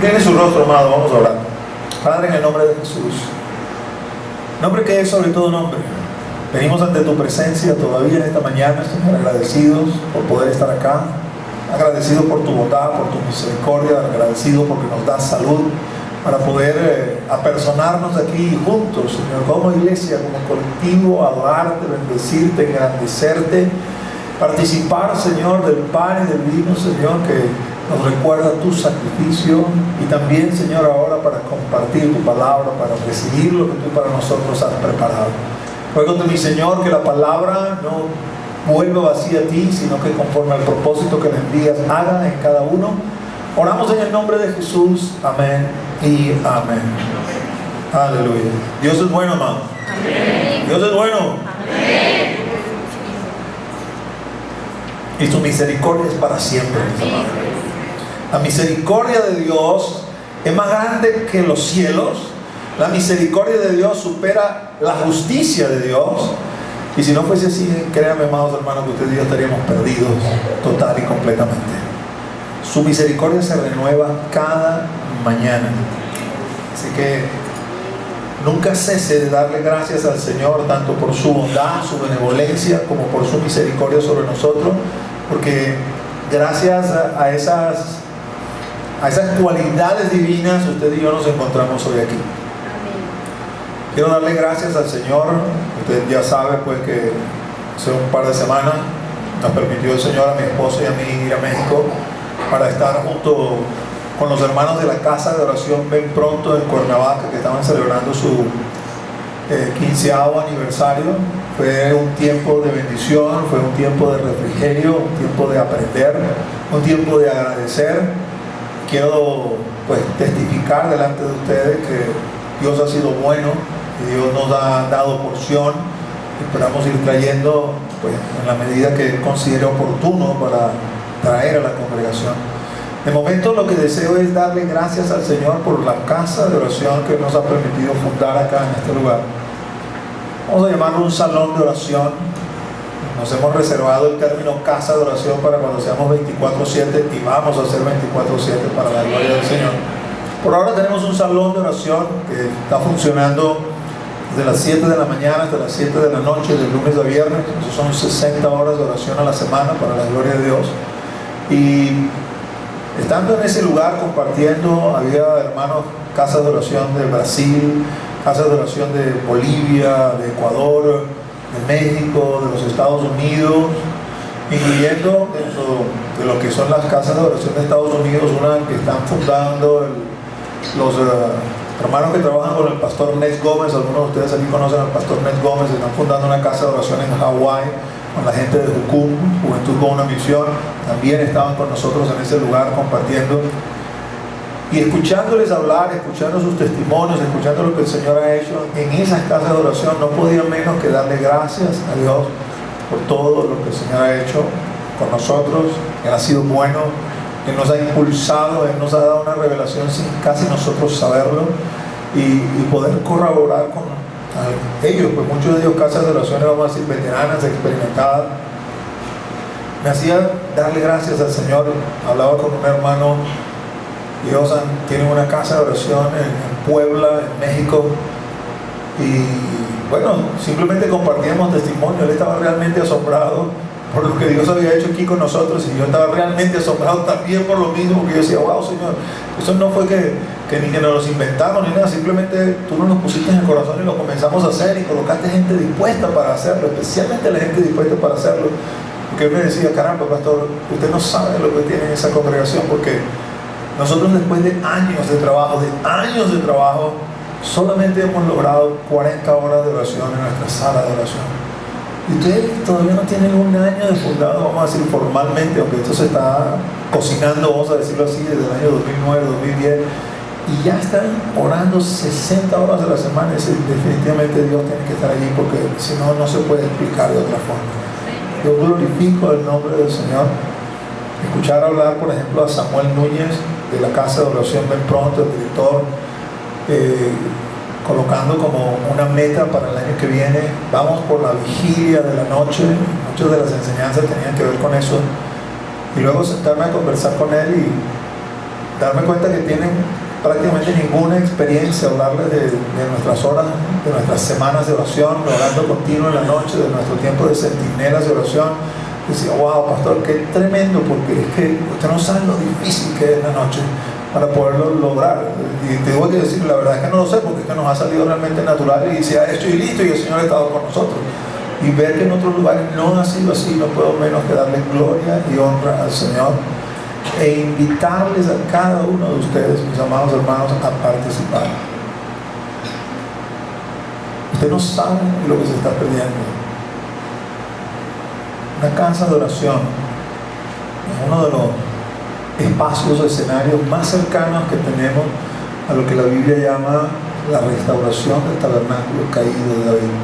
Incline su rostro, amado, vamos a orar. Padre, en el nombre de Jesús, nombre que es sobre todo nombre, venimos ante tu presencia todavía en esta mañana, Señor, agradecidos por poder estar acá, agradecidos por tu bondad, por tu misericordia, agradecidos porque nos das salud para poder apersonarnos aquí juntos, Señor, como iglesia, como colectivo, adorarte, bendecirte, engrandecerte, participar, Señor, del pan y del vino, Señor, que nos recuerda tu sacrificio, y también, Señor, ahora para compartir tu palabra, para recibir lo que tú para nosotros has preparado. Ruego de mi Señor que la palabra no vuelva vacía a ti, sino que conforme al propósito que le envías haga en cada uno. Oramos en el nombre de Jesús, amén y amén. Aleluya. Dios es bueno, amado. Amén. Dios es bueno. Amén. Y su misericordia es para siempre, mis amados. La misericordia de Dios es más grande que los cielos. La misericordia de Dios supera la justicia de Dios. Y si no fuese así, créanme, amados hermanos, que ustedes y yo estaríamos perdidos total y completamente. Su misericordia se renueva cada mañana. Así que nunca cese de darle gracias al Señor, tanto por su bondad, su benevolencia, como por su misericordia sobre nosotros, porque gracias a esas cualidades divinas, usted y yo nos encontramos hoy aquí. Quiero darle gracias al Señor. Usted ya sabe pues que hace un par de semanas nos permitió el Señor a mi esposo y a mí ir a México para estar junto con los hermanos de la Casa de Oración Ven Pronto en Cuernavaca, que estaban celebrando su 15º aniversario. Fue un tiempo de bendición, fue un tiempo de refrigerio, un tiempo de aprender, un tiempo de agradecer. Quiero pues testificar delante de ustedes que Dios ha sido bueno y Dios nos ha dado porción. Esperamos ir trayendo pues en la medida que considere oportuno para traer a la congregación. De momento lo que deseo es darle gracias al Señor por la casa de oración que nos ha permitido fundar acá en este lugar. Vamos a llamarlo un salón de oración. Nos hemos reservado el término casa de oración para cuando seamos 24/7, y vamos a ser 24/7 para la gloria del Señor. Por ahora tenemos un salón de oración que está funcionando desde las 7 de la mañana hasta las 7 de la noche, de lunes a viernes. Eso son 60 horas de oración a la semana para la gloria de Dios. Y estando en ese lugar compartiendo, había hermanos, casas de oración de Brasil, casas de oración de Bolivia, de Ecuador, de México, de los Estados Unidos, incluyendo dentro de lo que son las casas de oración de Estados Unidos, una que están fundando los hermanos que trabajan con el pastor Nes Gómez. Algunos de ustedes aquí conocen al pastor Nes Gómez. Están fundando una casa de oración en Hawái con la gente de Jucum, Juventud con una Misión. También estaban con nosotros en ese lugar compartiendo y escuchándoles hablar, escuchando sus testimonios, escuchando lo que el Señor ha hecho en esas casas de oración. No podía menos que darle gracias a Dios por todo lo que el Señor ha hecho con nosotros. Él ha sido bueno, Él nos ha impulsado, Él nos ha dado una revelación sin casi nosotros saberlo, y poder corroborar con ellos, pues muchos de ellos casas de oraciones, vamos a decir, veteranas, experimentadas. Me hacía darle gracias al Señor. Hablaba con un hermano, ellos tienen una casa de oración en Puebla, en México, y bueno, simplemente compartíamos testimonio. Él estaba realmente asombrado por lo que Dios había hecho aquí con nosotros, y yo estaba realmente asombrado también por lo mismo, porque yo decía, wow, Señor, eso no fue que ni que nos los inventamos ni nada, simplemente tú nos pusiste en el corazón y lo comenzamos a hacer, y colocaste gente dispuesta para hacerlo, especialmente la gente dispuesta para hacerlo. Porque él me decía, caramba, pastor, usted no sabe lo que tiene en esa congregación, porque nosotros después de años de trabajo, solamente hemos logrado 40 horas de oración en nuestra sala de oración. Y ustedes todavía no tienen un año de fundado, vamos a decir formalmente, aunque esto se está cocinando, vamos a decirlo así, desde el año 2009, 2010, y ya están orando 60 horas de la semana. Y definitivamente Dios tiene que estar allí, porque si no, no se puede explicar de otra forma. Yo glorifico el nombre del Señor. Escuchar hablar, por ejemplo, a Samuel Núñez de la Casa de Oración Ven Pronto, el director, colocando como una meta para el año que viene, vamos por la vigilia de la noche. Muchas de las enseñanzas tenían que ver con eso, y luego sentarme a conversar con él y darme cuenta que tienen prácticamente ninguna experiencia, hablarles de nuestras horas, de nuestras semanas de oración, de orando continuo en la noche, de nuestro tiempo de centinelas de oración. Decía, wow, pastor, qué tremendo, porque es que usted no sabe lo difícil que es la noche para poderlo lograr. Y tengo que decir, la verdad es que no lo sé, porque es que nos ha salido realmente natural y se ha hecho y listo, y el Señor ha estado con nosotros. Y ver que en otros lugares no ha sido así, no puedo menos que darle gloria y honra al Señor e invitarles a cada uno de ustedes, mis amados hermanos, a participar. Usted no sabe lo que se está perdiendo. Una casa de oración es uno de los espacios o escenarios más cercanos que tenemos a lo que la Biblia llama la restauración del tabernáculo caído de David.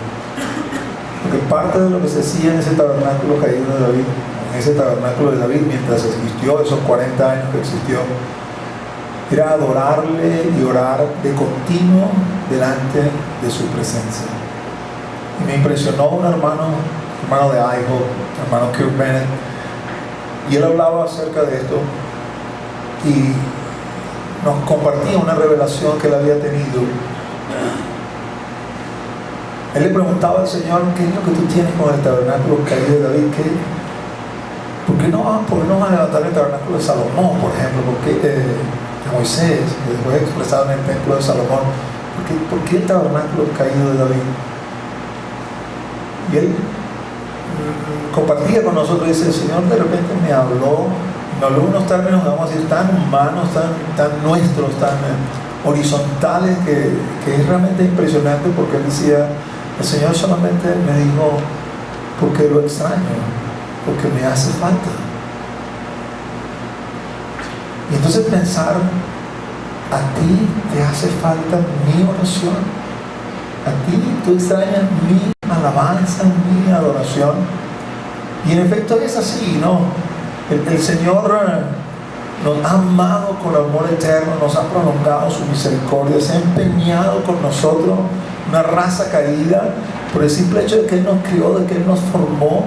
Porque parte de lo que se hacía en ese tabernáculo caído de David, en ese tabernáculo de David, mientras existió, esos 40 años que existió, era adorarle y orar de continuo delante de su presencia. Y me impresionó un hermano de IHOP, hermano Kirk Bennett, y él hablaba acerca de esto y nos compartía una revelación que él había tenido. Él le preguntaba al Señor, ¿qué es lo que tú tienes con el tabernáculo caído de David? ¿Por qué no vas a levantar el tabernáculo de Salomón, por ejemplo? De Moisés, que después expresado en el templo de Salomón. ¿Por qué el tabernáculo caído de David? Y él compartía con nosotros y dice, el Señor de repente me habló en unos términos, vamos a decir, tan humanos, tan nuestros, tan horizontales, que es realmente impresionante, porque él decía, el Señor solamente me dijo, porque lo extraño, porque me hace falta. Y entonces pensar, a ti te hace falta mi oración, a ti tú extrañas mi alabanza, mi adoración. Y en efecto es así, ¿no? El Señor nos ha amado con amor eterno, nos ha prolongado su misericordia, se ha empeñado con nosotros, una raza caída, por el simple hecho de que Él nos crió, de que Él nos formó,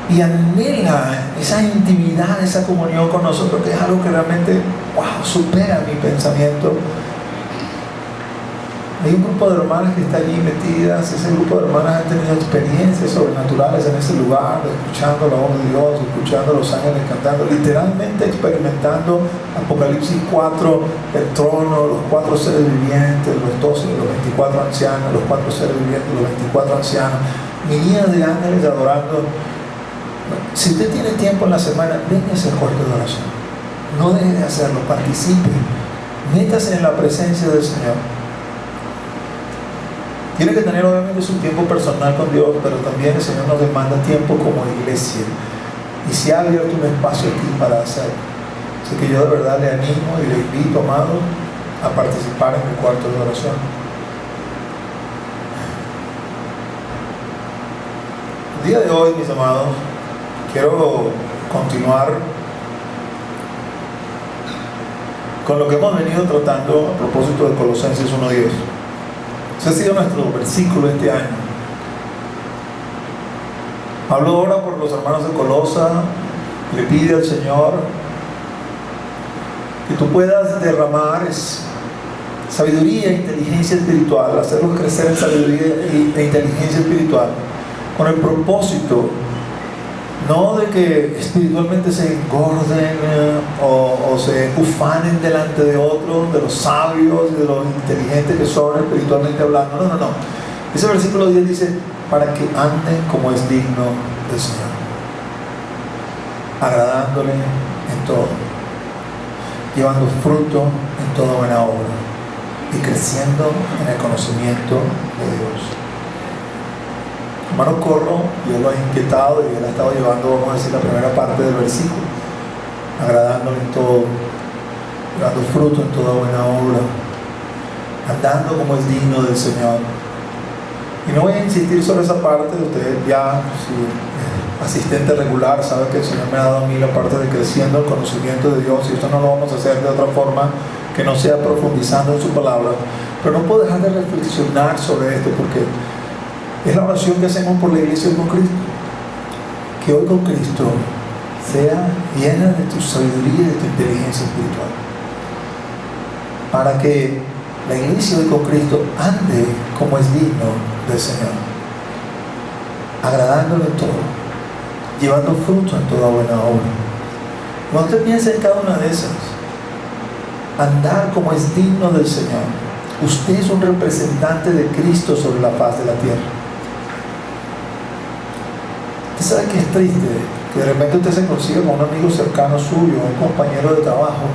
y anhela esa intimidad, esa comunión con nosotros, que es algo que realmente, wow, supera mi pensamiento. Hay un grupo de hermanas que está allí metidas. Ese grupo de hermanas han tenido experiencias sobrenaturales en ese lugar, escuchando la voz de Dios, escuchando a los ángeles cantando, literalmente experimentando Apocalipsis 4, el trono, los 4 seres vivientes, los 12, los 24 ancianos, los 4 seres vivientes, los 24 ancianos, miríadas de ángeles adorando. Si usted tiene tiempo en la semana, venga a ese cuarto de oración. No deje de hacerlo, participe, métase en la presencia del Señor. Tiene que tener obviamente su tiempo personal con Dios, pero también el Señor nos demanda tiempo como iglesia, y se ha abierto un espacio aquí para hacerlo. Así que yo de verdad le animo y le invito, amado, a participar en mi cuarto de oración. El día de hoy, mis amados, quiero continuar con lo que hemos venido tratando a propósito de Colosenses 1:10. Ese ha sido nuestro versículo este año. Pablo ora por los hermanos de Colosa, le pide al Señor que tú puedas derramar sabiduría e inteligencia espiritual, hacerlos crecer en sabiduría e inteligencia espiritual, con el propósito no de que espiritualmente se engorden o se ufanen delante de otros, de los sabios y de los inteligentes que son espiritualmente hablando. No. Ese versículo 10 dice, para que anden como es digno del Señor, agradándole en todo, llevando fruto en toda buena obra y creciendo en el conocimiento de Dios. Hermano Corro, Dios lo ha inquietado y él ha estado llevando, vamos a decir, la primera parte del versículo, agradándole en todo, dando fruto en toda buena obra, andando como es digno del Señor. Y no voy a insistir sobre esa parte. Usted ya, si asistente regular, sabe que el Señor me ha dado a mí la parte de creciendo el conocimiento de Dios, y esto no lo vamos a hacer de otra forma que no sea profundizando en su palabra. Pero no puedo dejar de reflexionar sobre esto, porque es la oración que hacemos por la iglesia con Cristo. Que hoy con Cristo sea llena de tu sabiduría y de tu inteligencia espiritual. para que la iglesia hoy con Cristo ande como es digno del Señor, agradándole en todo, llevando fruto en toda buena obra. Cuando usted piensa en cada una de esas, andar como es digno del Señor, usted es un representante de Cristo sobre la faz de la tierra. Usted sabe que es triste que de repente usted se consiga con un amigo cercano suyo, un compañero de trabajo,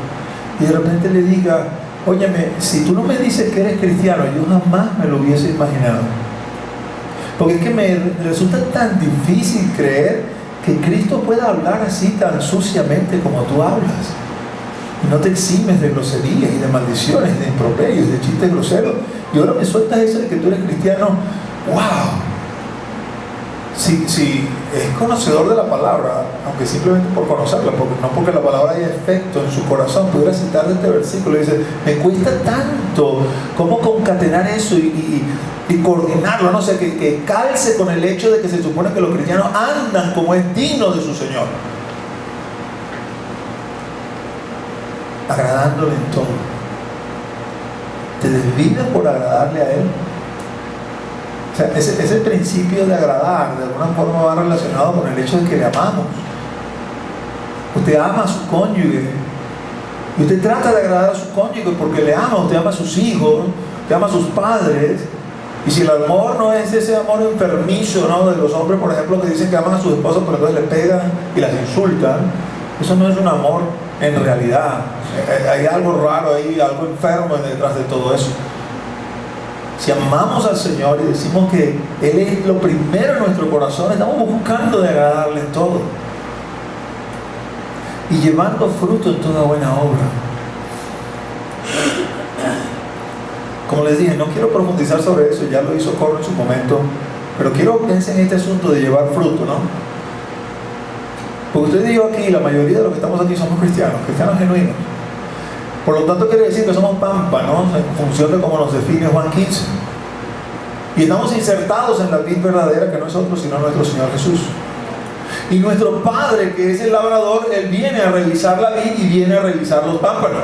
y de repente le diga: óyeme, si tú no me dices que eres cristiano, yo jamás me lo hubiese imaginado. Porque es que me resulta tan difícil creer que Cristo pueda hablar así tan suciamente como tú hablas. Y no te eximes de groserías y de maldiciones, de improperios, de chistes groseros. Y ahora me sueltas eso de que tú eres cristiano. ¡Wow! Si es conocedor de la palabra, aunque simplemente por conocerla, porque no porque la palabra haya efecto en su corazón, pudiera citar de este versículo y dice: me cuesta tanto cómo concatenar eso y coordinarlo, no sé, que calce con el hecho de que se supone que los cristianos andan como es digno de su Señor, agradándole en todo. ¿Te desvives por agradarle a Él? O sea, ese principio de agradar de alguna forma va relacionado con el hecho de que le amamos. Usted ama a su cónyuge y usted trata de agradar a su cónyuge porque le ama. Usted ama a sus hijos, usted ama a sus padres. Y si el amor no es ese amor enfermizo, ¿no?, de los hombres, por ejemplo, que dicen que aman a sus esposas pero entonces le pegan y las insultan, eso no es un amor en realidad. Hay algo raro ahí, algo enfermo detrás de todo eso. Si amamos al Señor y decimos que Él es lo primero en nuestro corazón, estamos buscando de agradarle en todo y llevando fruto en toda buena obra. Como les dije, no quiero profundizar sobre eso, ya lo hizo Corro en su momento, pero quiero que piensen en este asunto de llevar fruto, ¿no? Porque usted dijo aquí, la mayoría de los que estamos aquí somos cristianos genuinos. Por lo tanto, quiere decir que somos pámpanos en función de cómo nos define Juan 15. Y estamos insertados en la vid verdadera, que no es otro sino nuestro Señor Jesús. Y nuestro Padre, que es el labrador, Él viene a revisar la vid y viene a revisar los pámpanos.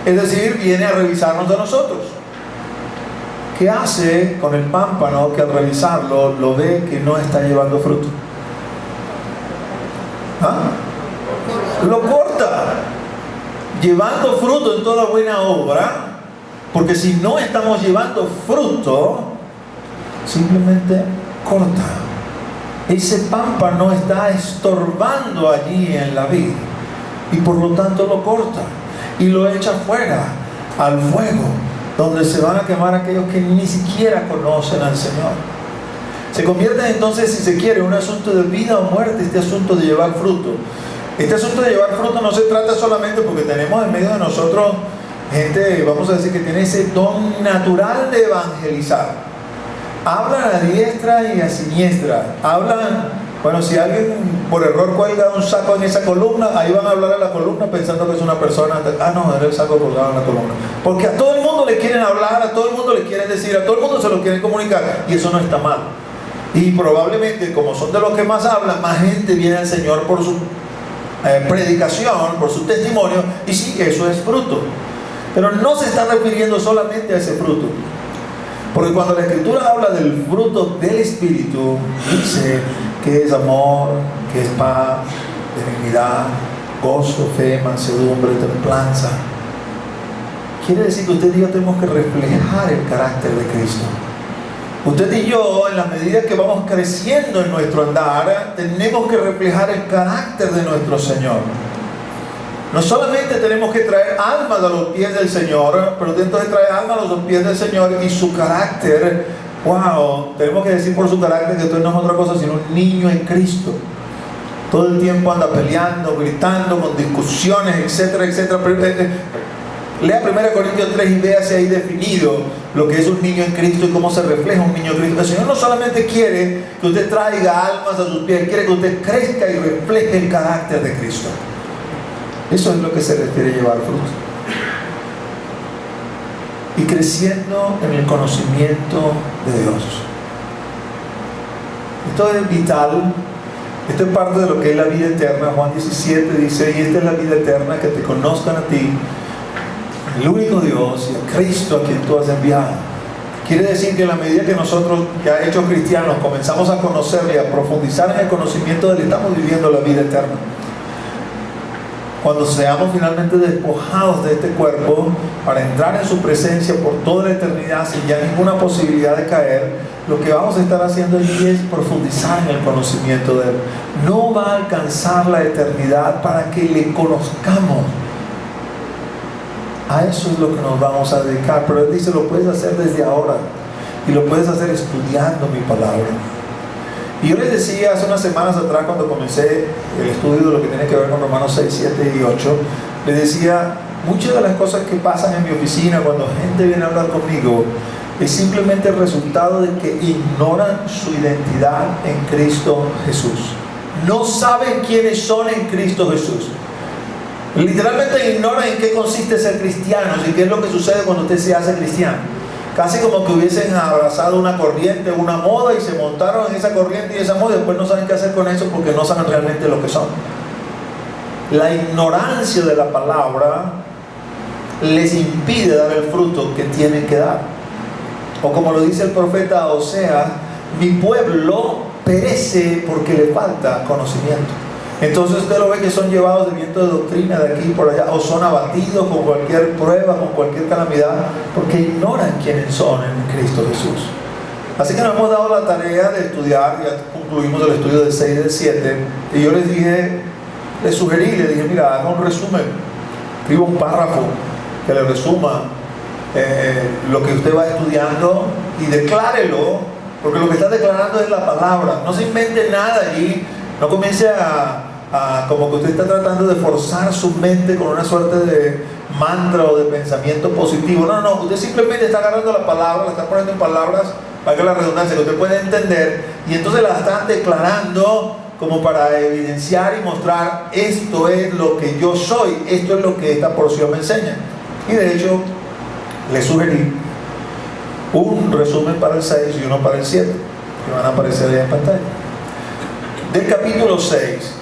Es decir, viene a revisarnos a nosotros. ¿Qué hace con el pámpano que al revisarlo lo ve que no está llevando fruto? ¿Ah? Lo corta, llevando fruto en toda buena obra, porque si no estamos llevando fruto, simplemente corta. Ese pámpano está estorbando allí en la vid y por lo tanto lo corta y lo echa fuera al fuego, donde se van a quemar aquellos que ni siquiera conocen al Señor. Se convierte entonces, si se quiere, en un asunto de vida o muerte, este asunto de llevar fruto. Este asunto de llevar fruto no se trata solamente porque tenemos en medio de nosotros gente, vamos a decir, que tiene ese don natural de evangelizar. Hablan a diestra y a siniestra. Hablan, bueno, si alguien por error cuelga un saco en esa columna, ahí van a hablar a la columna pensando que es una persona. Ah, no, era el saco colgado en la columna. Porque a todo el mundo le quieren hablar, a todo el mundo le quieren decir, a todo el mundo se lo quieren comunicar, y eso no está mal. Y probablemente, como son de los que más hablan, más gente viene al Señor por su predicación, por su testimonio, y sí, eso es fruto. Pero no se está refiriendo solamente a ese fruto, porque cuando la Escritura habla del fruto del Espíritu, dice que es amor, que es paz, benignidad, gozo, fe, mansedumbre, templanza. Quiere decir que usted y yo tenemos que reflejar el carácter de Cristo. Usted y yo, en la medida que vamos creciendo en nuestro andar, tenemos que reflejar el carácter de nuestro Señor. No solamente tenemos que traer almas a los pies del Señor, pero dentro de traer almas a los pies del Señor y su carácter, wow, tenemos que decir por su carácter que usted no es otra cosa sino un niño en Cristo. Todo el tiempo anda peleando, gritando, con discusiones, etcétera, etcétera. Lea 1 Corintios 3 y véase ahí definido lo que es un niño en Cristo y cómo se refleja un niño en Cristo. El Señor no solamente quiere que usted traiga almas a sus pies, quiere que usted crezca y refleje el carácter de Cristo. Eso es lo que se refiere a llevar fruto. Y creciendo en el conocimiento de Dios. Esto es vital. Esto es parte de lo que es la vida eterna. Juan 17 dice: y esta es la vida eterna, que te conozcan a ti, el único Dios y a Cristo a quien tú has enviado. Quiere decir que en la medida que nosotros, ya hechos cristianos, comenzamos a conocerle y a profundizar en el conocimiento de Él, estamos viviendo la vida eterna. Cuando seamos finalmente despojados de este cuerpo para entrar en su presencia por toda la eternidad sin ya ninguna posibilidad de caer, lo que vamos a estar haciendo allí es profundizar en el conocimiento de Él. No va a alcanzar la eternidad para que le conozcamos. A eso es lo que nos vamos a dedicar. Pero Él dice, lo puedes hacer desde ahora y lo puedes hacer estudiando mi palabra. Y yo les decía hace unas semanas atrás, cuando comencé el estudio de lo que tiene que ver con Romanos 6, 7 y 8, les decía, muchas de las cosas que pasan en mi oficina cuando gente viene a hablar conmigo es simplemente el resultado de que ignoran su identidad en Cristo Jesús. No saben quiénes son en Cristo Jesús. Literalmente ignoran en qué consiste ser cristianos y qué es lo que sucede cuando usted se hace cristiano. Casi como que hubiesen abrazado una corriente, una moda, y se montaron en esa corriente y esa moda, y después no saben qué hacer con eso porque no saben realmente lo que son. La ignorancia de la palabra les impide dar el fruto que tienen que dar. O como lo dice el profeta Oseas, mi pueblo perece porque le falta conocimiento. Entonces usted lo ve que son llevados de viento de doctrina de aquí y por allá, o son abatidos con cualquier prueba, con cualquier calamidad, porque ignoran quiénes son en Cristo Jesús. Así que nos hemos dado la tarea de estudiar, ya concluimos el estudio del 6 y del 7, y yo les dije, les sugerí, les dije, mira, haga un resumen, escriba un párrafo que le resuma lo que usted va estudiando y declárelo, porque lo que está declarando es la palabra. No se invente nada allí, no comience como que usted está tratando de forzar su mente con una suerte de mantra o de pensamiento positivo. No, usted simplemente está agarrando la palabra, la está poniendo en palabras, para que la redundancia, que usted puede entender, y entonces la están declarando como para evidenciar y mostrar, esto es lo que yo soy, esto es lo que esta porción me enseña. Y de hecho, le sugerí un resumen para el 6 y uno para el 7, que van a aparecer ahí en pantalla. Del capítulo 6,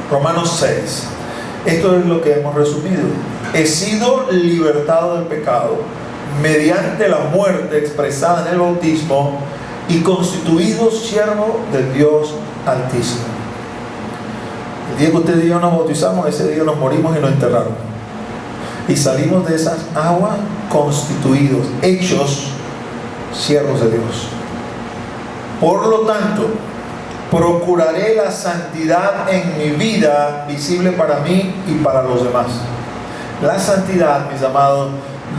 Romanos 6, esto es lo que hemos resumido. He sido libertado del pecado mediante la muerte expresada en el bautismo y constituido siervo del Dios Altísimo. El día que usted y yo nos bautizamos, ese día nos morimos y nos enterraron. Y salimos de esas aguas constituidos, hechos siervos de Dios. Por lo tanto, procuraré la santidad en mi vida, visible para mí y para los demás. La santidad, mis amados,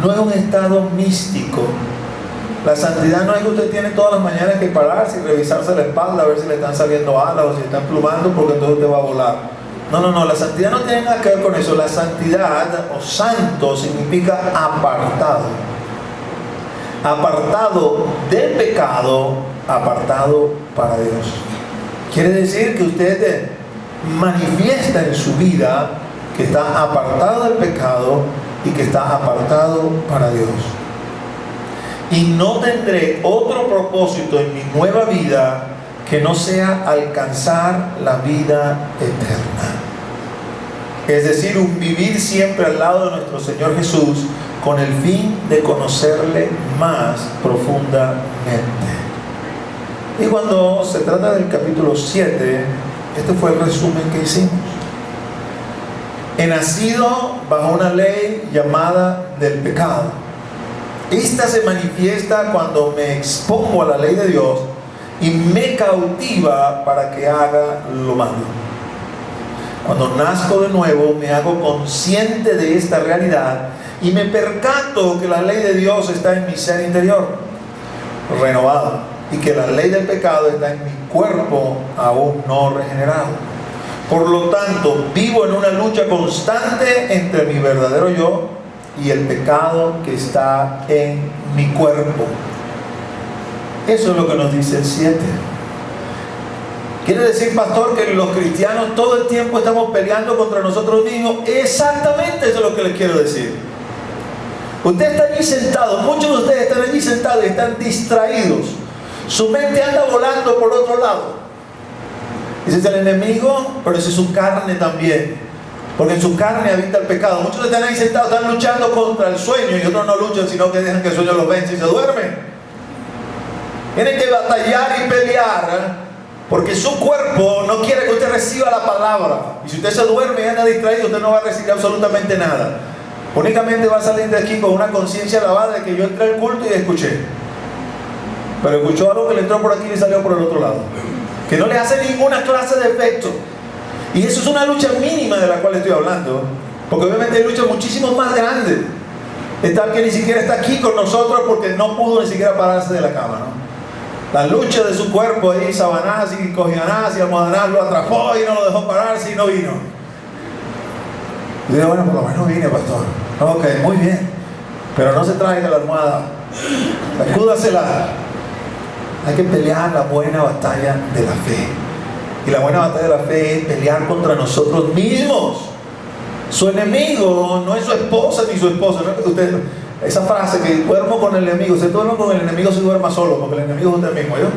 no es un estado místico. La santidad no es que usted tiene todas las mañanas que pararse y revisarse la espalda a ver si le están saliendo alas o si están plumando, porque entonces usted va a volar. No, la santidad no tiene nada que ver con eso. La santidad o santo significa apartado. Apartado del pecado, apartado para Dios. Quiere decir que usted manifiesta en su vida que está apartado del pecado y que está apartado para Dios. Y no tendré otro propósito en mi nueva vida que no sea alcanzar la vida eterna. Es decir, un vivir siempre al lado de nuestro Señor Jesús con el fin de conocerle más profundamente. Y cuando se trata del capítulo 7, este fue el resumen que hicimos. He nacido bajo una ley llamada del pecado. Esta se manifiesta cuando me expongo a la ley de Dios y me cautiva para que haga lo malo. Cuando nazco de nuevo, me hago consciente de esta realidad y me percato que la ley de Dios está en mi ser interior, renovado, y que la ley del pecado está en mi cuerpo aún no regenerado. Por lo tanto, vivo en una lucha constante entre mi verdadero yo y el pecado que está en mi cuerpo. Eso es lo que nos dice el 7. ¿Quiere decir, pastor, que los cristianos todo el tiempo estamos peleando contra nosotros mismos? Exactamente eso es lo que les quiero decir. Usted está allí sentado, muchos de ustedes están allí sentados y están distraídos. Su mente anda volando por otro lado. Ese es el enemigo, pero ese es su carne también. porque en su carne habita el pecado. Muchos están ahí sentados, están luchando contra el sueño, y otros no luchan, sino que dejan que el sueño los vence y se duermen. Tienen que batallar y pelear, porque su cuerpo no quiere que usted reciba la palabra. Y si usted se duerme y anda distraído, usted no va a recibir absolutamente nada. Únicamente va a salir de aquí con una conciencia lavada de que yo entré al culto y escuché. Pero escuchó algo que le entró por aquí y salió por el otro lado, que no le hace ninguna clase de efecto. Y eso es una lucha mínima de la cual estoy hablando, porque obviamente hay luchas muchísimo más grandes. Es tal que ni siquiera está aquí con nosotros porque no pudo ni siquiera pararse de la cama, ¿no? La lucha de su cuerpo ahí, Sabanás y Cogianás y Almohadanás lo atrapó y no lo dejó pararse y no vino. Y digo, bueno, por lo menos vine, pastor. Ok, muy bien, pero no se traiga la almohada, sacúdasela. Hay que pelear la buena batalla de la fe. Y la buena batalla de la fe es pelear contra nosotros mismos. Su enemigo no es su esposa ni su esposo. ¿No? Usted, esa frase que duermo con el enemigo, usted duerme con el enemigo, se duerma solo, porque el enemigo es usted mismo. ¿Yo?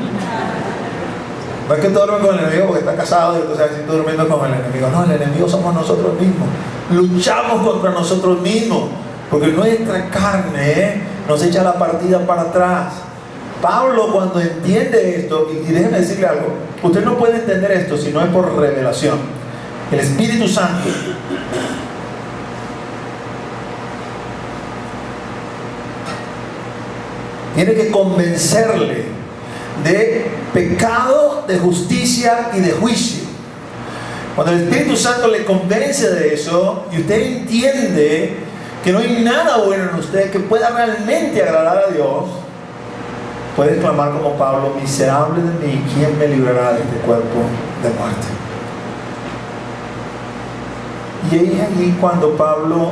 No es que tú duermes con el enemigo porque está casado y entonces así estoy durmiendo con el enemigo. No, el enemigo somos nosotros mismos. Luchamos contra nosotros mismos, porque nuestra carne nos echa la partida para atrás. Pablo, cuando entiende esto, y déjeme decirle algo, usted no puede entender esto si no es por revelación. El Espíritu Santo tiene que convencerle de pecado, de justicia y de juicio. Cuando el Espíritu Santo le convence de eso y usted entiende que no hay nada bueno en usted que pueda realmente agradar a Dios, puede clamar como Pablo: miserable de mí, ¿quién me librará de este cuerpo de muerte? Y es allí cuando Pablo,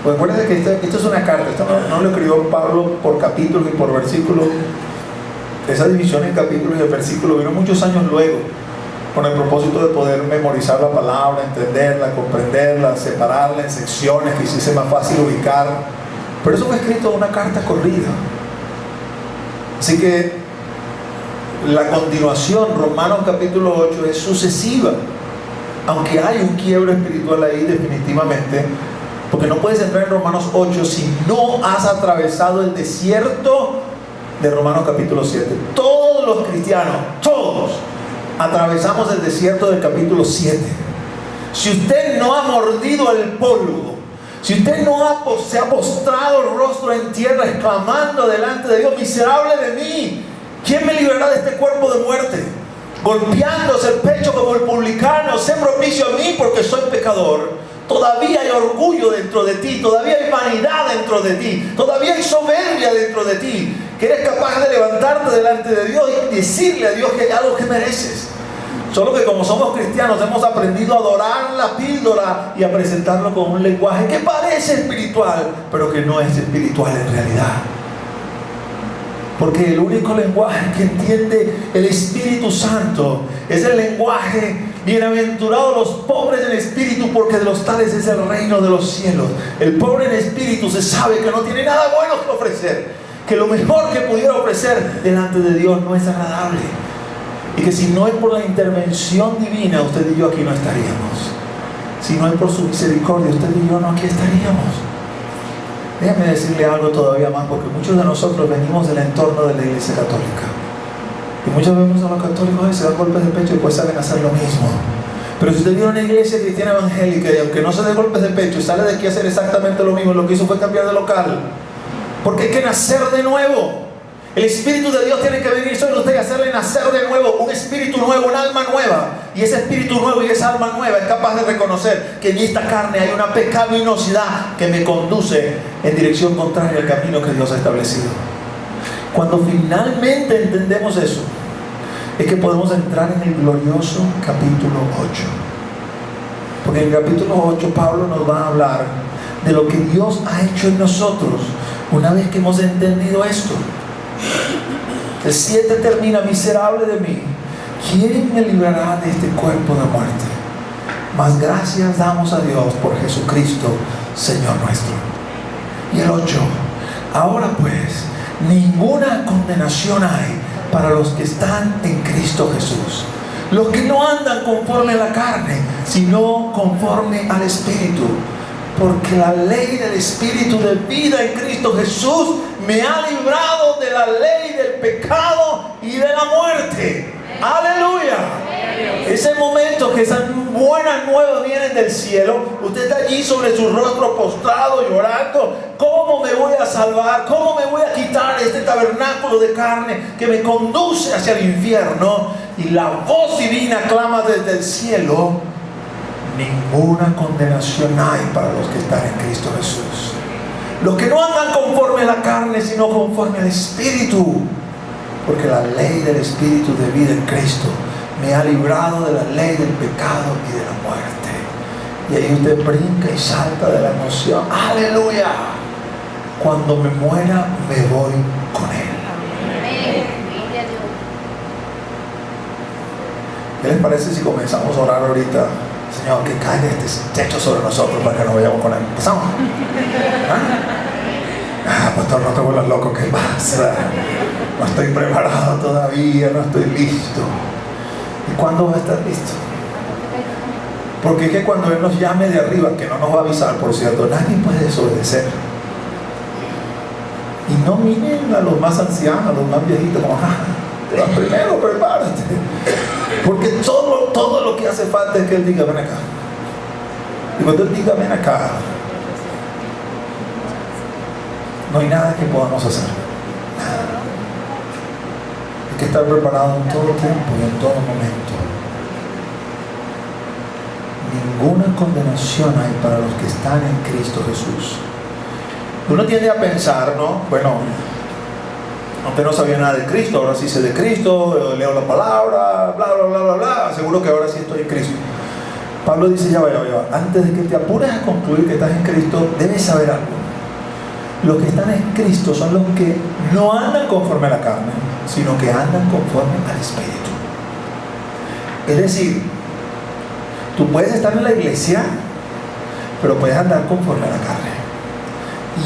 pues acuérdense que esto es una carta, esto no lo escribió Pablo por capítulos y por versículos. Esa división en capítulos y en versículos vino muchos años luego, con el propósito de poder memorizar la palabra, entenderla, comprenderla, separarla en secciones que hiciese más fácil ubicar. Pero eso fue escrito en una carta corrida. Así que la continuación, Romanos capítulo 8, es sucesiva, aunque hay un quiebro espiritual ahí definitivamente, porque no puedes entrar en Romanos 8 si no has atravesado el desierto de Romanos capítulo 7. Todos los cristianos, todos, atravesamos el desierto del capítulo 7. Si usted no ha mordido el polvo, si usted no se ha postrado el rostro en tierra exclamando delante de Dios: miserable de mí, ¿quién me librará de este cuerpo de muerte? Golpeándose el pecho como el publicano: sé propicio a mí porque soy pecador. Todavía hay orgullo dentro de ti, todavía hay vanidad dentro de ti, todavía hay soberbia dentro de ti, que eres capaz de levantarte delante de Dios y decirle a Dios que hay algo que mereces. Solo que como somos cristianos hemos aprendido a adorar la píldora y a presentarlo con un lenguaje que parece espiritual, pero que no es espiritual en realidad. Porque el único lenguaje que entiende el Espíritu Santo es el lenguaje: bienaventurados los pobres en espíritu, porque de los tales es el reino de los cielos. El pobre en espíritu se sabe que no tiene nada bueno que ofrecer, que lo mejor que pudiera ofrecer delante de Dios no es agradable, y que si no es por la intervención divina, usted y yo aquí no estaríamos. Si no es por su misericordia, usted y yo no aquí estaríamos. Déjame decirle algo todavía más, porque muchos de nosotros venimos del entorno de la iglesia católica, y muchas veces vemos a los católicos y se dan golpes de pecho y pues salen a hacer lo mismo. Pero si usted viene a una iglesia cristiana evangélica y aunque no se dé golpes de pecho y sale de aquí a hacer exactamente lo mismo, lo que hizo fue cambiar de local, porque hay que nacer de nuevo. El Espíritu de Dios tiene que venir sobre usted y hacerle nacer de nuevo, un espíritu nuevo, un alma nueva. Y ese espíritu nuevo y esa alma nueva es capaz de reconocer que en esta carne hay una pecaminosidad que me conduce en dirección contraria al camino que Dios ha establecido. Cuando finalmente entendemos eso, es que podemos entrar en el glorioso capítulo 8. Porque en el capítulo 8 Pablo nos va a hablar de lo que Dios ha hecho en nosotros una vez que hemos entendido esto. El 7 termina: miserable de mí, ¿quién me librará de este cuerpo de muerte? Mas gracias damos a Dios por Jesucristo, Señor nuestro. Y el 8: ahora pues, ninguna condenación hay para los que están en Cristo Jesús, Los que no andan conforme a la carne, sino conforme al Espíritu. Porque la ley del Espíritu de vida en Cristo Jesús me ha librado de la ley del pecado y de la muerte. ¡Aleluya! Ese momento que esas buenas nuevas vienen del cielo, usted está allí sobre su rostro postrado, llorando. ¿Cómo me voy a salvar? ¿Cómo me voy a quitar este tabernáculo de carne que me conduce hacia el infierno? Y la voz divina clama desde el cielo: ninguna condenación hay para los que están en Cristo Jesús. Los que no andan conforme a la carne, sino conforme al Espíritu. Porque la ley del Espíritu de vida en Cristo me ha librado de la ley del pecado y de la muerte. Y ahí usted brinca y salta de la emoción. ¡Aleluya! Cuando me muera, me voy con Él. ¿Qué les parece si comenzamos a orar ahorita? Señor, que caiga este techo sobre nosotros para que nos vayamos con Él. ¿Empezamos? Pastor, no te vuelvas loco, ¿qué pasa? No estoy preparado todavía, no estoy listo. ¿Y cuándo va a estar listo? Porque es que cuando Él nos llame de arriba, que no nos va a avisar, por cierto, nadie puede desobedecer. Y no miren a los más ancianos, a los más viejitos, como, primero prepárate. Porque todo lo que hace falta es que Él diga, ven acá. Y cuando Él diga, ven acá, no hay nada que podamos hacer. Nada. Hay que estar preparado en todo tiempo y en todo momento. Ninguna condenación hay para los que están en Cristo Jesús. Uno tiende a pensar, ¿no? Bueno, antes no sabía nada de Cristo, ahora sí sé de Cristo, leo la palabra, bla, bla, bla, bla, bla, seguro que ahora sí estoy en Cristo. Pablo dice, ya va. Antes de que te apures a concluir que estás en Cristo, debes saber algo. Los que están en Cristo son los que no andan conforme a la carne, sino que andan conforme al Espíritu. Es decir, tú puedes estar en la iglesia, pero puedes andar conforme a la carne.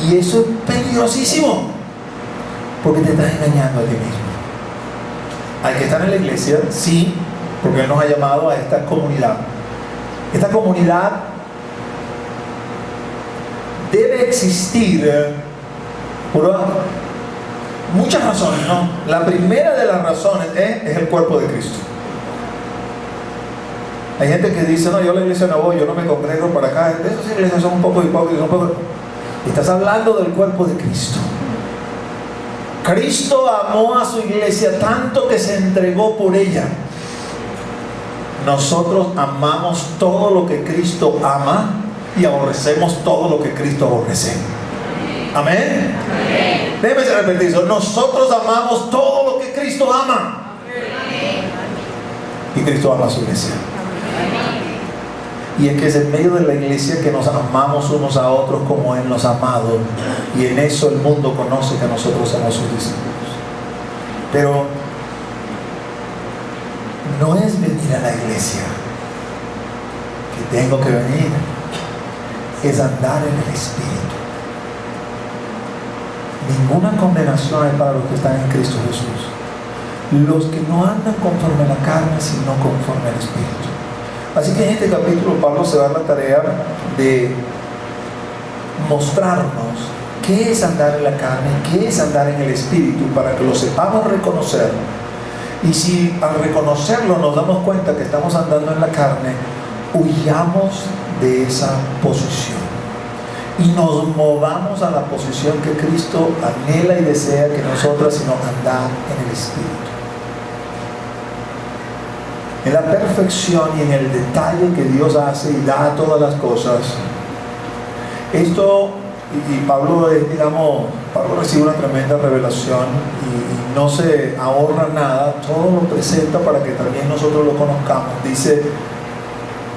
Y eso es peligrosísimo, porque te estás engañando a ti mismo. Hay que estar en la iglesia, sí, porque Él nos ha llamado a esta comunidad. Esta comunidad debe existir por muchas razones, ¿no? La primera de las razones es el cuerpo de Cristo. Hay gente que dice, no, yo a la iglesia no voy, yo no me congrego para acá. Esas iglesias son un poco hipócritas, Estás hablando del cuerpo de Cristo. Cristo amó a su iglesia tanto que se entregó por ella. Nosotros amamos todo lo que Cristo ama y aborrecemos todo lo que Cristo aborrece. Amén. Amén. Déjeme repetir eso. Nosotros amamos todo lo que Cristo ama. Amén. Y Cristo ama a su iglesia. Amén. Y es que es en medio de la iglesia que nos amamos unos a otros como Él nos ha amado. Y en eso el mundo conoce que nosotros somos sus discípulos. Pero no es venir a la iglesia que tengo que venir, es andar en el Espíritu. Ninguna condenación hay para los que están en Cristo Jesús. Los que no andan conforme a la carne, sino conforme al Espíritu. Así que en este capítulo Pablo se da la tarea de mostrarnos qué es andar en la carne, qué es andar en el Espíritu, para que lo sepamos reconocer. Y si al reconocerlo nos damos cuenta que estamos andando en la carne, huyamos de esa posición y nos movamos a la posición que Cristo anhela y desea que nosotras, sino andar en el Espíritu, en la perfección y en el detalle que Dios hace y da a todas las cosas. Esto, y Pablo recibe una tremenda revelación y no se ahorra nada, todo lo presenta para que también nosotros lo conozcamos. Dice,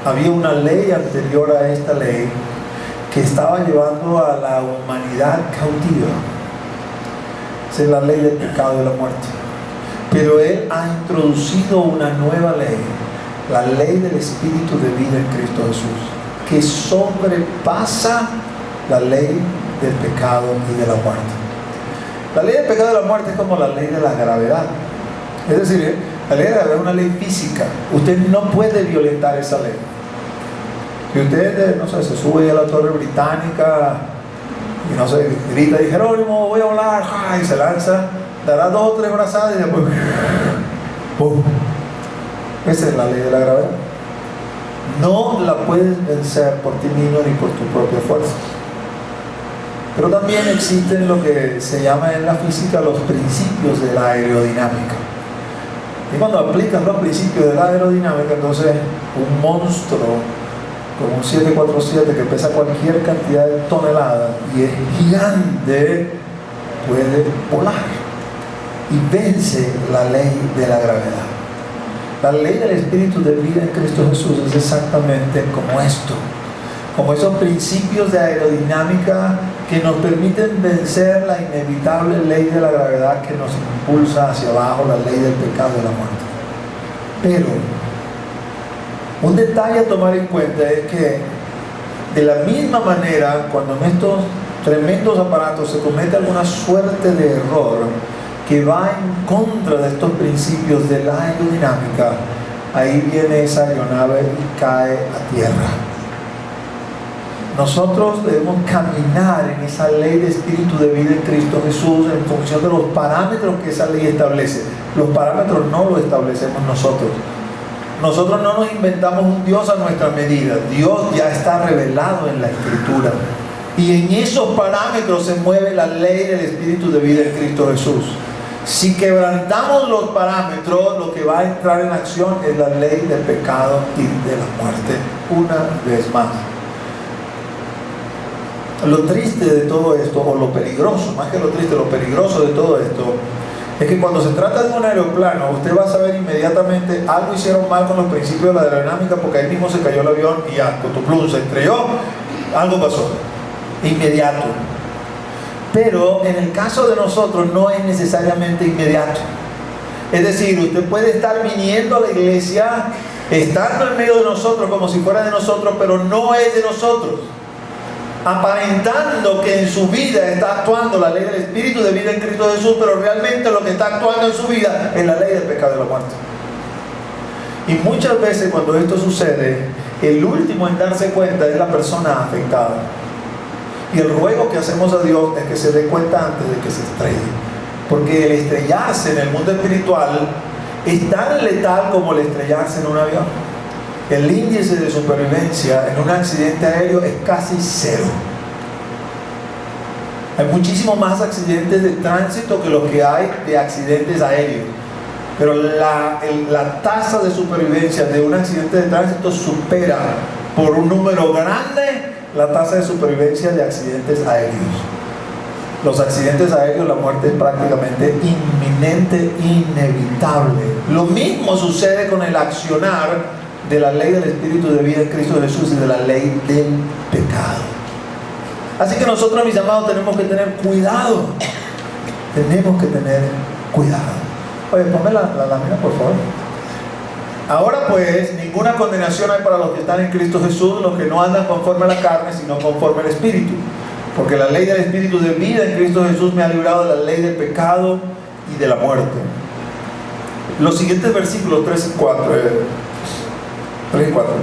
había una ley anterior a esta ley que estaba llevando a la humanidad cautiva. Esa es la ley del pecado y de la muerte. Pero Él ha introducido una nueva ley, la ley del Espíritu de vida en Cristo Jesús, que sobrepasa la ley del pecado y de la muerte. La ley del pecado y de la muerte es como la ley de la gravedad. Es decir, La ley de la gravedad es una ley física. Usted no puede violentar esa ley. Si usted, no sé, se sube a la Torre Británica y no sé, grita y Jerónimo, voy a volar, y se lanza, dará 2 o 3 brazadas y después ¡pum! Esa es la ley de la gravedad. No la puedes vencer por ti mismo ni por tu propia fuerza. Pero también existen lo que se llama en la física los principios de la aerodinámica. Y cuando aplicas los principios de la aerodinámica, entonces un monstruo como un 747 que pesa cualquier cantidad de toneladas y es gigante, puede volar y vence la ley de la gravedad. La ley del espíritu de vida en Cristo Jesús es exactamente como esto, como esos principios de aerodinámica que nos permiten vencer la inevitable ley de la gravedad que nos impulsa hacia abajo, la ley del pecado y de la muerte. Pero un detalle a tomar en cuenta es que de la misma manera, cuando en estos tremendos aparatos se comete alguna suerte de error que va en contra de estos principios de la aerodinámica, ahí viene esa aeronave y cae a tierra. Nosotros debemos caminar en esa ley de espíritu de vida en Cristo Jesús en función de los parámetros que esa ley establece. Los parámetros no los establecemos nosotros. Nosotros no nos inventamos un Dios a nuestra medida. Dios ya está revelado en la Escritura. Y en esos parámetros se mueve la ley del espíritu de vida en Cristo Jesús. Si quebrantamos los parámetros, lo que va a entrar en acción es la ley del pecado y de la muerte una vez más. Lo triste de todo esto, o lo peligroso, más que lo triste, lo peligroso de todo esto, es que cuando se trata de un aeroplano, usted va a saber inmediatamente algo hicieron mal con los principios de la aerodinámica, porque ahí mismo se cayó el avión y ya, cotuplum, se estrelló, algo pasó, inmediato. Pero en el caso de nosotros no es necesariamente inmediato. Es decir, usted puede estar viniendo a la iglesia, estando en medio de nosotros como si fuera de nosotros, pero no es de nosotros, aparentando que en su vida está actuando la ley del espíritu de vida en Cristo Jesús, pero realmente lo que está actuando en su vida es la ley del pecado y la muerte. Y muchas veces cuando esto sucede, el último en darse cuenta es la persona afectada. Y el ruego que hacemos a Dios es que se dé cuenta antes de que se estrelle, porque el estrellarse en el mundo espiritual es tan letal como el estrellarse en un avión. El índice de supervivencia en un accidente aéreo es casi 0. Hay muchísimos más accidentes de tránsito que los que hay de accidentes aéreos. Pero la tasa de supervivencia de un accidente de tránsito supera por un número grande la tasa de supervivencia de accidentes aéreos. Los accidentes aéreos, la muerte es prácticamente inminente, inevitable. Lo mismo sucede con el accionar de la ley del espíritu de vida en Cristo Jesús y de la ley del pecado. Así que nosotros, mis amados, tenemos que tener cuidado. Tenemos que tener cuidado. Oye, ponme la lámina, por favor. Ahora pues, ninguna condenación hay para los que están en Cristo Jesús, los que no andan conforme a la carne, sino conforme al Espíritu. Porque la ley del Espíritu de vida en Cristo Jesús me ha librado de la ley del pecado y de la muerte. Los siguientes versículos 3 y 4. 3 y 4.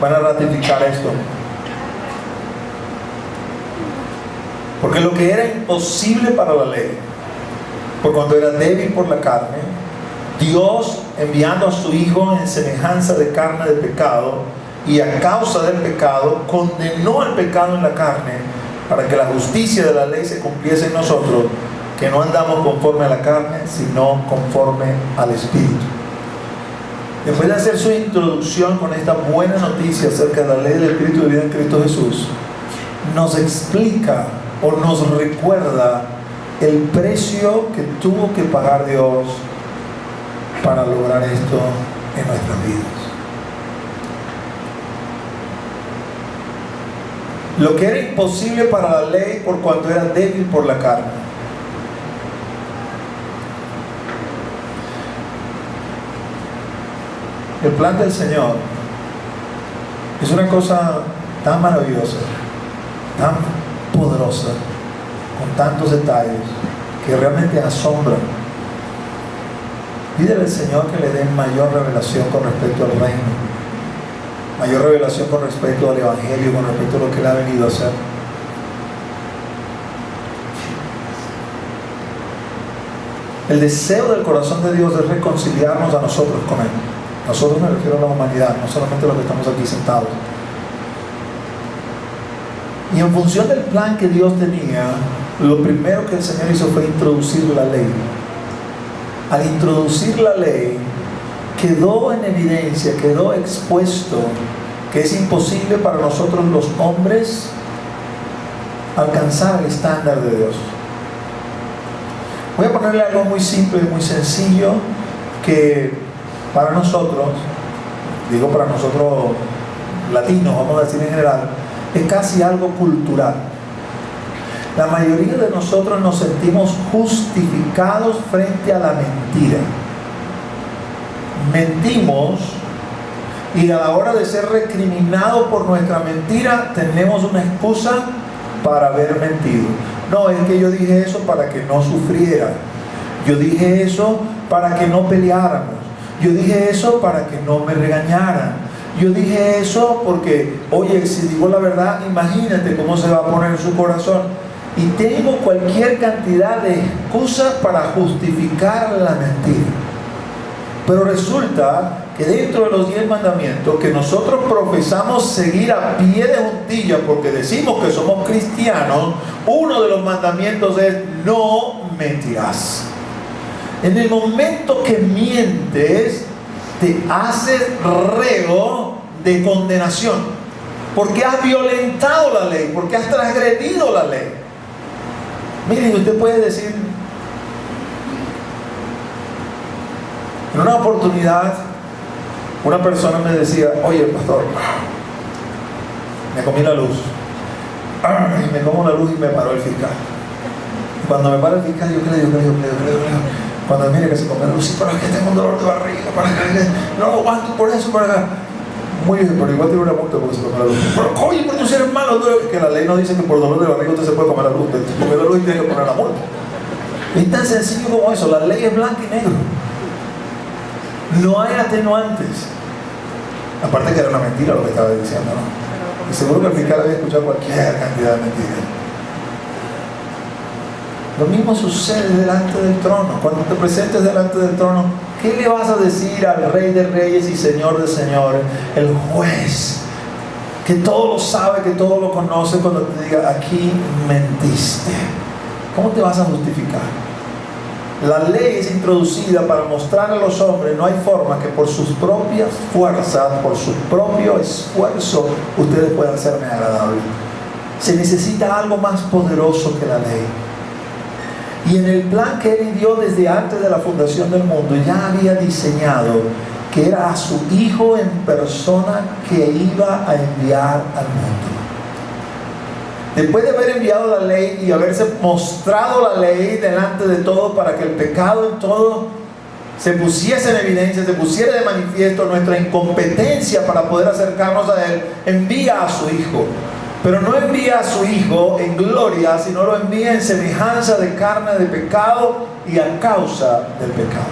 Van a ratificar esto. Porque lo que era imposible para la ley, por cuanto era débil por la carne, Dios, enviando a su Hijo en semejanza de carne de pecado, y a causa del pecado, condenó el pecado en la carne, para que la justicia de la ley se cumpliese en nosotros, que no andamos conforme a la carne, sino conforme al Espíritu. Después de hacer su introducción con esta buena noticia acerca de la ley del Espíritu de vida en Cristo Jesús, nos explica o nos recuerda el precio que tuvo que pagar Dios para lograr esto en nuestras vidas. Lo que era imposible para la ley por cuanto era débil por la carne. El plan del Señor es una cosa tan maravillosa, tan poderosa, con tantos detalles, que realmente asombran. Pídele al Señor que le dé mayor revelación con respecto al reino, mayor revelación con respecto al Evangelio, con respecto a lo que Él ha venido a hacer. El deseo del corazón de Dios es reconciliarnos a nosotros con Él. Nosotros me refiero a la humanidad, no solamente a los que estamos aquí sentados. Y en función del plan que Dios tenía, lo primero que el Señor hizo fue introducir la ley. Al introducir la ley, quedó en evidencia, quedó expuesto que es imposible para nosotros los hombres alcanzar el estándar de Dios. Voy a ponerle algo muy simple, muy sencillo, que para nosotros, digo para nosotros latinos, vamos a decir en general, es casi algo cultural. La mayoría de nosotros nos sentimos justificados frente a la mentira. Mentimos y a la hora de ser recriminados por nuestra mentira tenemos una excusa para haber mentido. No, es que yo dije eso para que no sufriera. Yo dije eso para que no peleáramos. Yo dije eso para que no me regañaran. Yo dije eso porque, oye, si digo la verdad, imagínate cómo se va a poner en su corazón. Y tengo cualquier cantidad de excusas para justificar la mentira. Pero resulta que dentro de los 10 mandamientos que nosotros profesamos seguir a pie de juntilla porque decimos que somos cristianos, uno de los mandamientos es no mentirás. En el momento que mientes, te haces reo de condenación, porque has violentado la ley, porque has transgredido la ley. Miren, usted puede decir, en una oportunidad, una persona me decía, oye pastor, me comí la luz, y me como la luz y me paró el fiscal. Y cuando me para el fiscal, yo creo. Cuando mire que se come la luz, sí, pero es que tengo un dolor de barriga, para que no lo aguanto por eso, para acá. Muy bien, pero igual tiene una multa porque se come la luz. Pero oye, pero tú eres malo, que la ley no dice que por dolor de barriga usted se puede comer la luz. Usted come la luz y tiene que poner la multa. Es tan sencillo como eso, la ley es blanca y negro. No hay atenuantes. Aparte que era una mentira lo que estaba diciendo, ¿no? Y seguro que el fiscal había escuchado cualquier cantidad de mentiras. Lo mismo sucede delante del trono. Cuando te presentes delante del trono, ¿qué le vas a decir al Rey de Reyes y Señor de Señores? El juez, que todo lo sabe, que todo lo conoce, cuando te diga, aquí mentiste. ¿Cómo te vas a justificar? La ley es introducida para mostrar a los hombres, no hay forma que por sus propias fuerzas, por su propio esfuerzo, ustedes puedan serme agradables. Se necesita algo más poderoso que la ley. Y en el plan que Él dio desde antes de la fundación del mundo, ya había diseñado que era a su Hijo en persona que iba a enviar al mundo. Después de haber enviado la ley y haberse mostrado la ley delante de todo para que el pecado en todo se pusiese en evidencia, se pusiera de manifiesto nuestra incompetencia para poder acercarnos a Él, envía a su Hijo. Pero no envía a su Hijo en gloria, sino lo envía en semejanza de carne de pecado y a causa del pecado.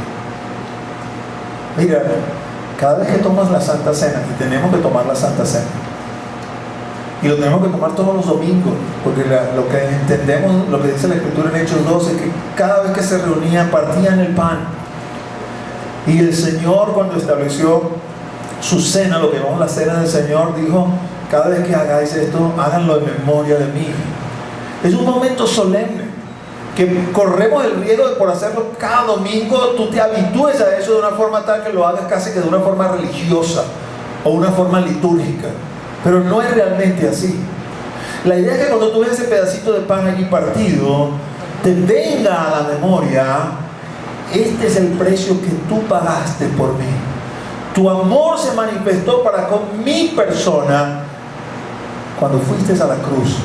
Mira, cada vez que tomas la Santa Cena, y tenemos que tomar la Santa Cena, y lo tenemos que tomar todos los domingos, porque lo que entendemos, lo que dice la Escritura en Hechos 12, que cada vez que se reunían, partían el pan. Y el Señor, cuando estableció su cena, lo que llamamos la cena del Señor, dijo, cada vez que hagáis esto, háganlo en memoria de mí. Es un momento solemne, que corremos el riesgo de por hacerlo cada domingo, tú te habitúes a eso de una forma tal que lo hagas casi que de una forma religiosa, o una forma litúrgica. Pero no es realmente así. La idea es que cuando tú ves ese pedacito de pan allí partido, te venga a la memoria, este es el precio que tú pagaste por mí. Tu amor se manifestó para con mi persona cuando fuiste a la cruz,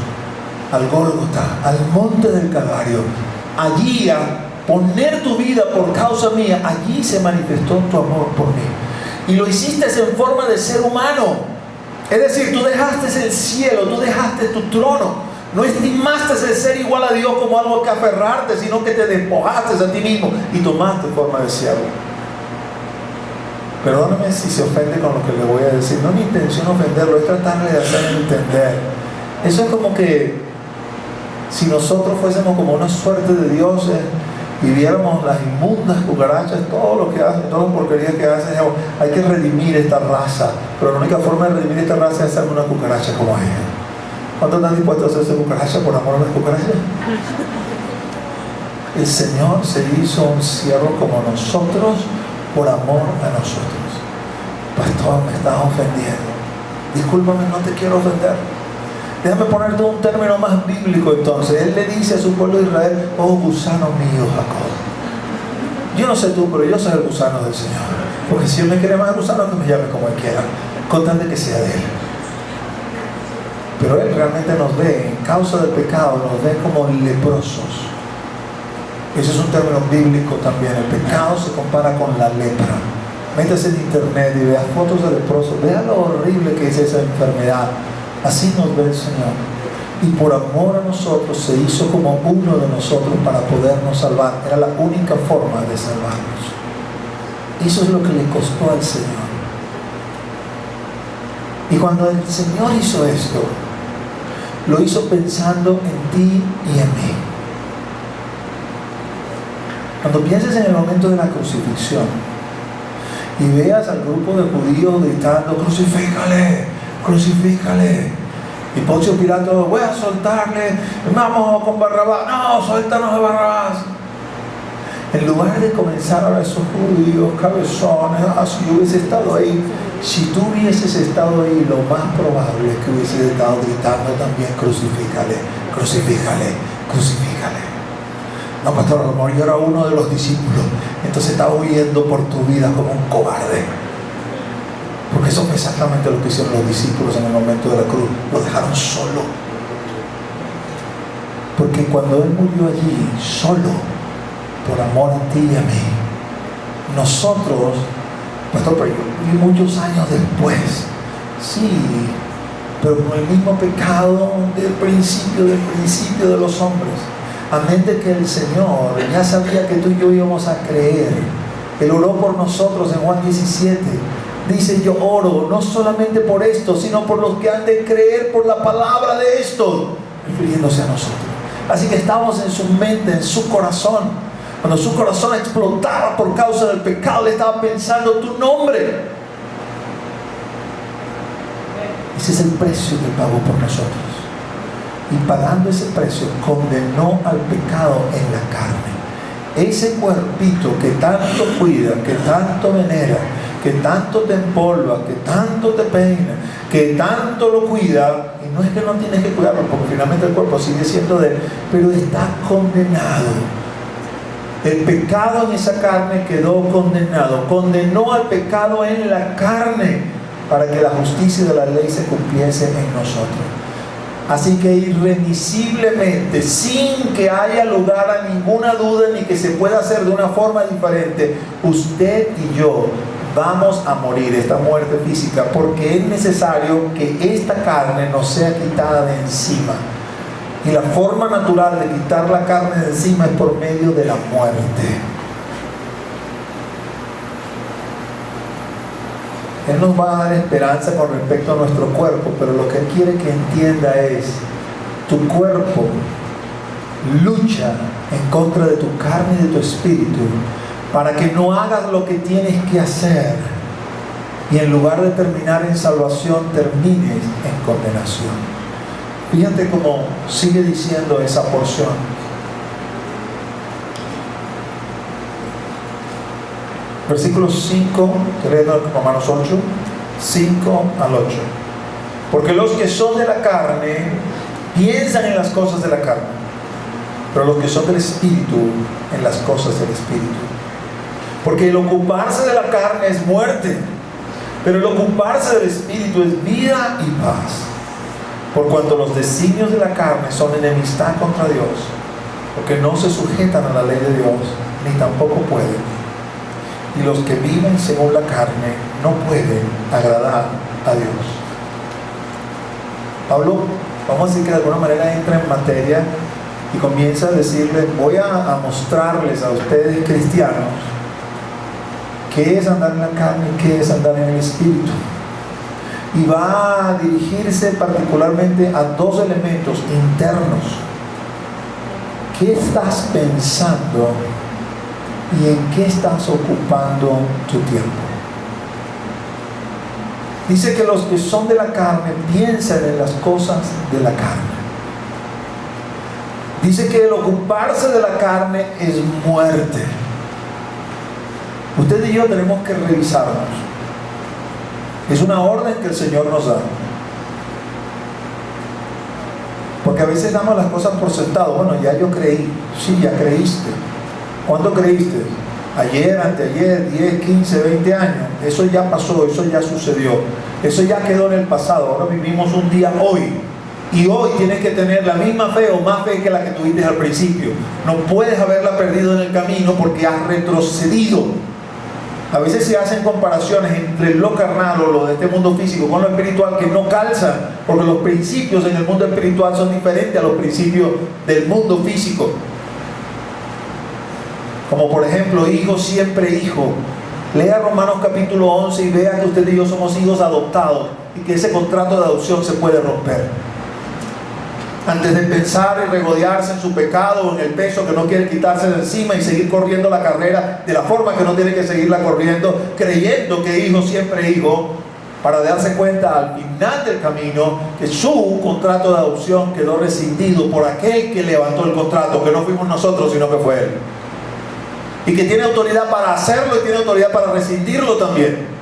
al Gólgota, al monte del Calvario. Allí, a poner tu vida por causa mía, allí se manifestó tu amor por mí. Y lo hiciste en forma de ser humano. Es decir, tú dejaste el cielo, tú dejaste tu trono, No estimaste el ser igual a Dios como algo que aferrarte, sino que te despojaste a ti mismo y tomaste forma de siervo. Perdóname si se ofende con lo que le voy a decir. No es mi intención ofenderlo, es tratarle de hacerle entender. Eso es como que si nosotros fuésemos como una suerte de dioses y viéramos las inmundas cucarachas, todo lo que hacen, todas las porquerías que hacen, hay que redimir esta raza, pero la única forma de redimir esta raza es hacer una cucaracha como ella. ¿Cuántos están dispuestos a hacerse cucaracha por amor a las cucarachas? El Señor se hizo un siervo como nosotros por amor a nosotros. Pastor, me estás ofendiendo. Discúlpame, no te quiero ofender. Déjame ponerte un término más bíblico entonces. Él le dice a su pueblo de Israel: oh gusano mío Jacob. Yo no sé tú, pero yo soy el gusano del Señor. Porque si Él me quiere más gusano, que me llame como Él quiera, con tal de que sea de Él. Pero Él realmente nos ve, en causa del pecado, nos ve como leprosos. Ese es un término bíblico también. El pecado se compara con la lepra. Métase en internet y vea fotos de leprosos. Vea lo horrible que es esa enfermedad. Así nos ve el Señor. Y por amor a nosotros se hizo como uno de nosotros para podernos salvar. Era la única forma de salvarnos. Eso es lo que le costó al Señor. Y cuando el Señor hizo esto, lo hizo pensando en ti y en mí. Cuando pienses en el momento de la crucifixión y veas al grupo de judíos gritando: crucifícale, crucifícale, y Poncio Pilato: voy a soltarle, vamos con Barrabás, no, suéltanos a Barrabás. En lugar de comenzar a ver a esos judíos cabezones, si yo hubiese estado ahí, si tú hubieses estado ahí, lo más probable es que hubieses estado gritando también: crucifícale, crucifícale, crucifícale. No, pastor, a lo mejor yo era uno de los discípulos, entonces estaba huyendo por tu vida como un cobarde. Porque eso fue exactamente lo que hicieron los discípulos en el momento de la cruz. Lo dejaron solo. Porque cuando Él murió allí, solo, por amor a ti y a mí, nosotros, pastor, pero yo viví muchos años después, sí, pero con el mismo pecado del principio de los hombres. A mente que el Señor ya sabía que tú y yo íbamos a creer. Él oró por nosotros en Juan 17. Dice: yo oro no solamente por esto, sino por los que han de creer por la palabra de esto, refiriéndose a nosotros. Así que estamos en su mente, en su corazón. Cuando su corazón explotaba por causa del pecado, le estaba pensando tu nombre. Ese es el precio que pagó por nosotros. Y pagando ese precio, condenó al pecado en la carne. Ese cuerpito que tanto cuida, que tanto venera, que tanto te empolva, que tanto te peina, que tanto lo cuida, y no es que no tienes que cuidarlo, porque finalmente el cuerpo sigue siendo de Él, pero está condenado. El pecado en esa carne quedó condenado. Condenó al pecado en la carne para que la justicia de la ley se cumpliese en nosotros. Así que irremisiblemente, sin que haya lugar a ninguna duda ni que se pueda hacer de una forma diferente, usted y yo vamos a morir esta muerte física, porque es necesario que esta carne nos sea quitada de encima. Y la forma natural de quitar la carne de encima es por medio de la muerte. Él nos va a dar esperanza con respecto a nuestro cuerpo, pero lo que Él quiere que entienda es: tu cuerpo lucha en contra de tu carne y de tu espíritu para que no hagas lo que tienes que hacer y en lugar de terminar en salvación, termines en condenación. Fíjate cómo sigue diciendo esa porción. Versículos 5, Romanos 8, 5 al 8. Porque los que son de la carne piensan en las cosas de la carne, pero los que son del Espíritu en las cosas del Espíritu. Porque el ocuparse de la carne es muerte, pero el ocuparse del Espíritu es vida y paz. Por cuanto los designios de la carne son enemistad contra Dios, porque no se sujetan a la ley de Dios, ni tampoco pueden. Y los que viven según la carne no pueden agradar a Dios. Pablo vamos a decir que de alguna manera entra en materia y comienza a decirles, voy a mostrarles a ustedes cristianos qué es andar en la carne y qué es andar en el Espíritu. Y va a dirigirse particularmente a dos elementos internos. ¿Qué estás pensando y en qué estás ocupando tu tiempo? Dice que los que son de la carne piensan en las cosas de la carne. Dice que el ocuparse de la carne es muerte. Usted y yo tenemos que revisarnos. Es una orden que el Señor nos da. Porque a veces damos las cosas por sentado. Bueno, ya yo creí. Sí, ya creíste. ¿Cuándo creíste? Ayer, anteayer, 10, 15, 20 años. Eso ya pasó, eso ya sucedió. Eso ya quedó en el pasado. Ahora vivimos un día hoy. Y hoy tienes que tener la misma fe o más fe que la que tuviste al principio. No puedes haberla perdido en el camino porque has retrocedido. A veces se hacen comparaciones entre lo carnal o lo de este mundo físico con lo espiritual que no calzan, porque los principios en el mundo espiritual son diferentes a los principios del mundo físico. Como por ejemplo, hijo siempre hijo. Lea Romanos capítulo 11 y vea que usted y yo somos hijos adoptados y que ese contrato de adopción se puede romper. Antes de pensar y regodearse en su pecado o en el peso que no quiere quitarse de encima y seguir corriendo la carrera de la forma que no tiene que seguirla corriendo, creyendo que hijo siempre hijo, para darse cuenta al final del camino que su contrato de adopción quedó rescindido por aquel que levantó el contrato, que no fuimos nosotros sino que fue él, y que tiene autoridad para hacerlo y tiene autoridad para rescindirlo también.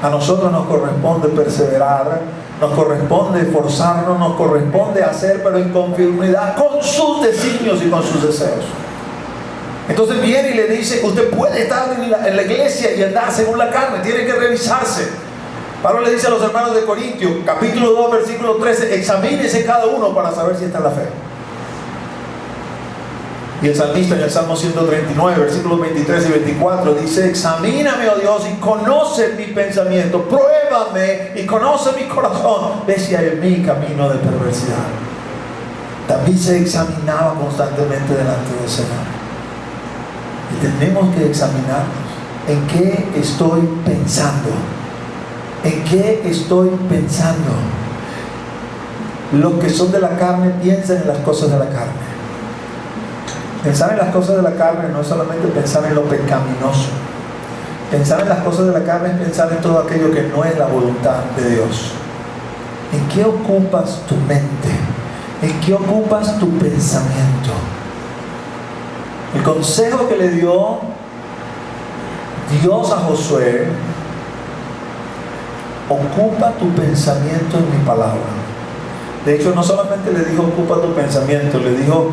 A nosotros nos corresponde perseverar, nos corresponde esforzarnos, nos corresponde hacer, pero en conformidad con sus designios y con sus deseos. Entonces viene y le dice, usted puede estar en la iglesia y andar según la carne, tiene que revisarse. Pablo le dice a los hermanos de Corintios, capítulo 2, versículo 13, examínese cada uno para saber si está en la fe. Y el salmista en el Salmo 139, versículos 23 y 24 dice, examíname, oh Dios, y conoce mi pensamiento, pruébame y conoce mi corazón, ve si hay en mí camino de perversidad. David se examinaba constantemente delante del Señor. Y tenemos que examinarnos. ¿En qué estoy pensando? ¿En qué estoy pensando? Los que son de la carne piensan en las cosas de la carne. Pensar en las cosas de la carne no es solamente pensar en lo pecaminoso. Pensar en las cosas de la carne es pensar en todo aquello que no es la voluntad de Dios. ¿En qué ocupas tu mente? ¿En qué ocupas tu pensamiento? El consejo que le dio Dios a Josué: ocupa tu pensamiento en mi palabra. De hecho, no solamente le dijo ocupa tu pensamiento, le dijo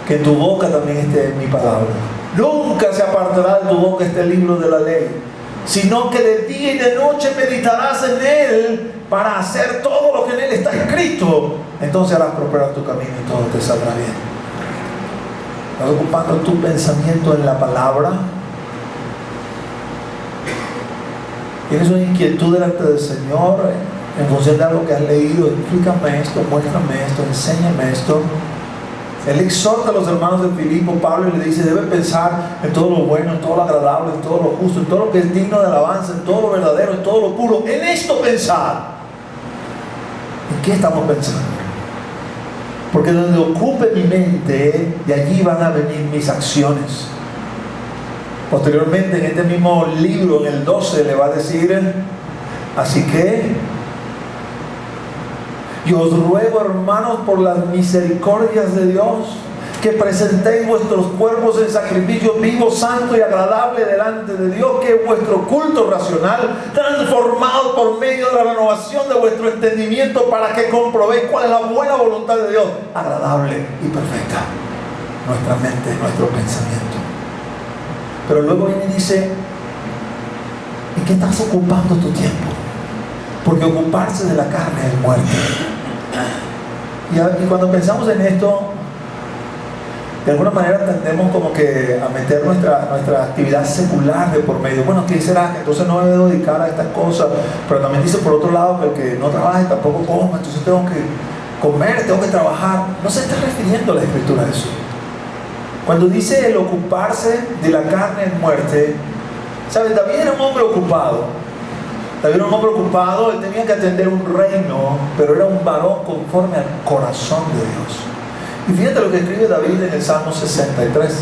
que tu boca también esté en mi palabra. Nunca se apartará de tu boca este libro de la ley, sino que de día y de noche meditarás en él para hacer todo lo que en él está escrito. Entonces harás prosperar tu camino y todo te saldrá bien. ¿Estás ocupando tu pensamiento en la palabra? ¿Tienes una inquietud delante del Señor en función de algo que has leído? Explícame esto, muéstrame esto, enséñame esto. Él exhorta a los hermanos de Filipo, Pablo, y le dice: deben pensar en todo lo bueno, en todo lo agradable, en todo lo justo, en todo lo que es digno de alabanza, en todo lo verdadero, en todo lo puro. En esto pensar. ¿En qué estamos pensando? Porque donde ocupe mi mente, de allí van a venir mis acciones. Posteriormente, en este mismo libro, en el 12, le va a decir: así que yo os ruego, hermanos, por las misericordias de Dios, que presentéis vuestros cuerpos en sacrificio vivo, santo y agradable delante de Dios, que es vuestro culto racional, transformado por medio de la renovación de vuestro entendimiento, para que comprobéis cuál es la buena voluntad de Dios, agradable y perfecta. Nuestra mente, nuestro pensamiento. Pero luego viene y dice: ¿en qué estás ocupando tu tiempo? Porque ocuparse de la carne es muerte. Y cuando pensamos en esto, de alguna manera tendemos como que a meter nuestra actividad secular de por medio. Bueno, ¿qué será? Entonces no me debo dedicar a estas cosas. Pero también dice por otro lado que el que no trabaje tampoco coma. Entonces tengo que comer, tengo que trabajar. No se está refiriendo a la Escritura a eso. Cuando dice el ocuparse de la carne en muerte, ¿sabes? David era un hombre ocupado. David era un hombre ocupado, él tenía que atender un reino, pero era un varón conforme al corazón de Dios. Y fíjate lo que escribe David en el Salmo 63.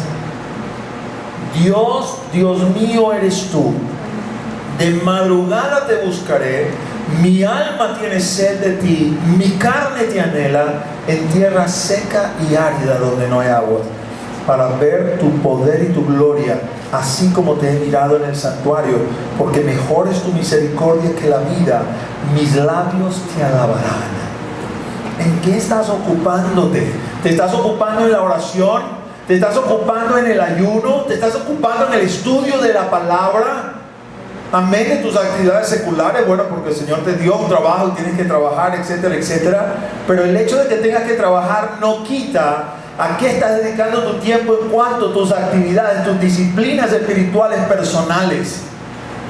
Dios, Dios mío eres tú. De madrugada te buscaré, mi alma tiene sed de ti, mi carne te anhela en tierra seca y árida donde no hay agua, para ver tu poder y tu gloria, así como te he mirado en el santuario, porque mejor es tu misericordia que la vida, mis labios te alabarán. ¿En qué estás ocupándote? ¿Te estás ocupando en la oración? ¿Te estás ocupando en el ayuno? ¿Te estás ocupando en el estudio de la palabra? Amén, de tus actividades seculares, bueno, porque el Señor te dio un trabajo y tienes que trabajar, etcétera, etcétera. Pero el hecho de que tengas que trabajar no quita a qué estás dedicando tu tiempo en cuanto a tus actividades, tus disciplinas espirituales personales.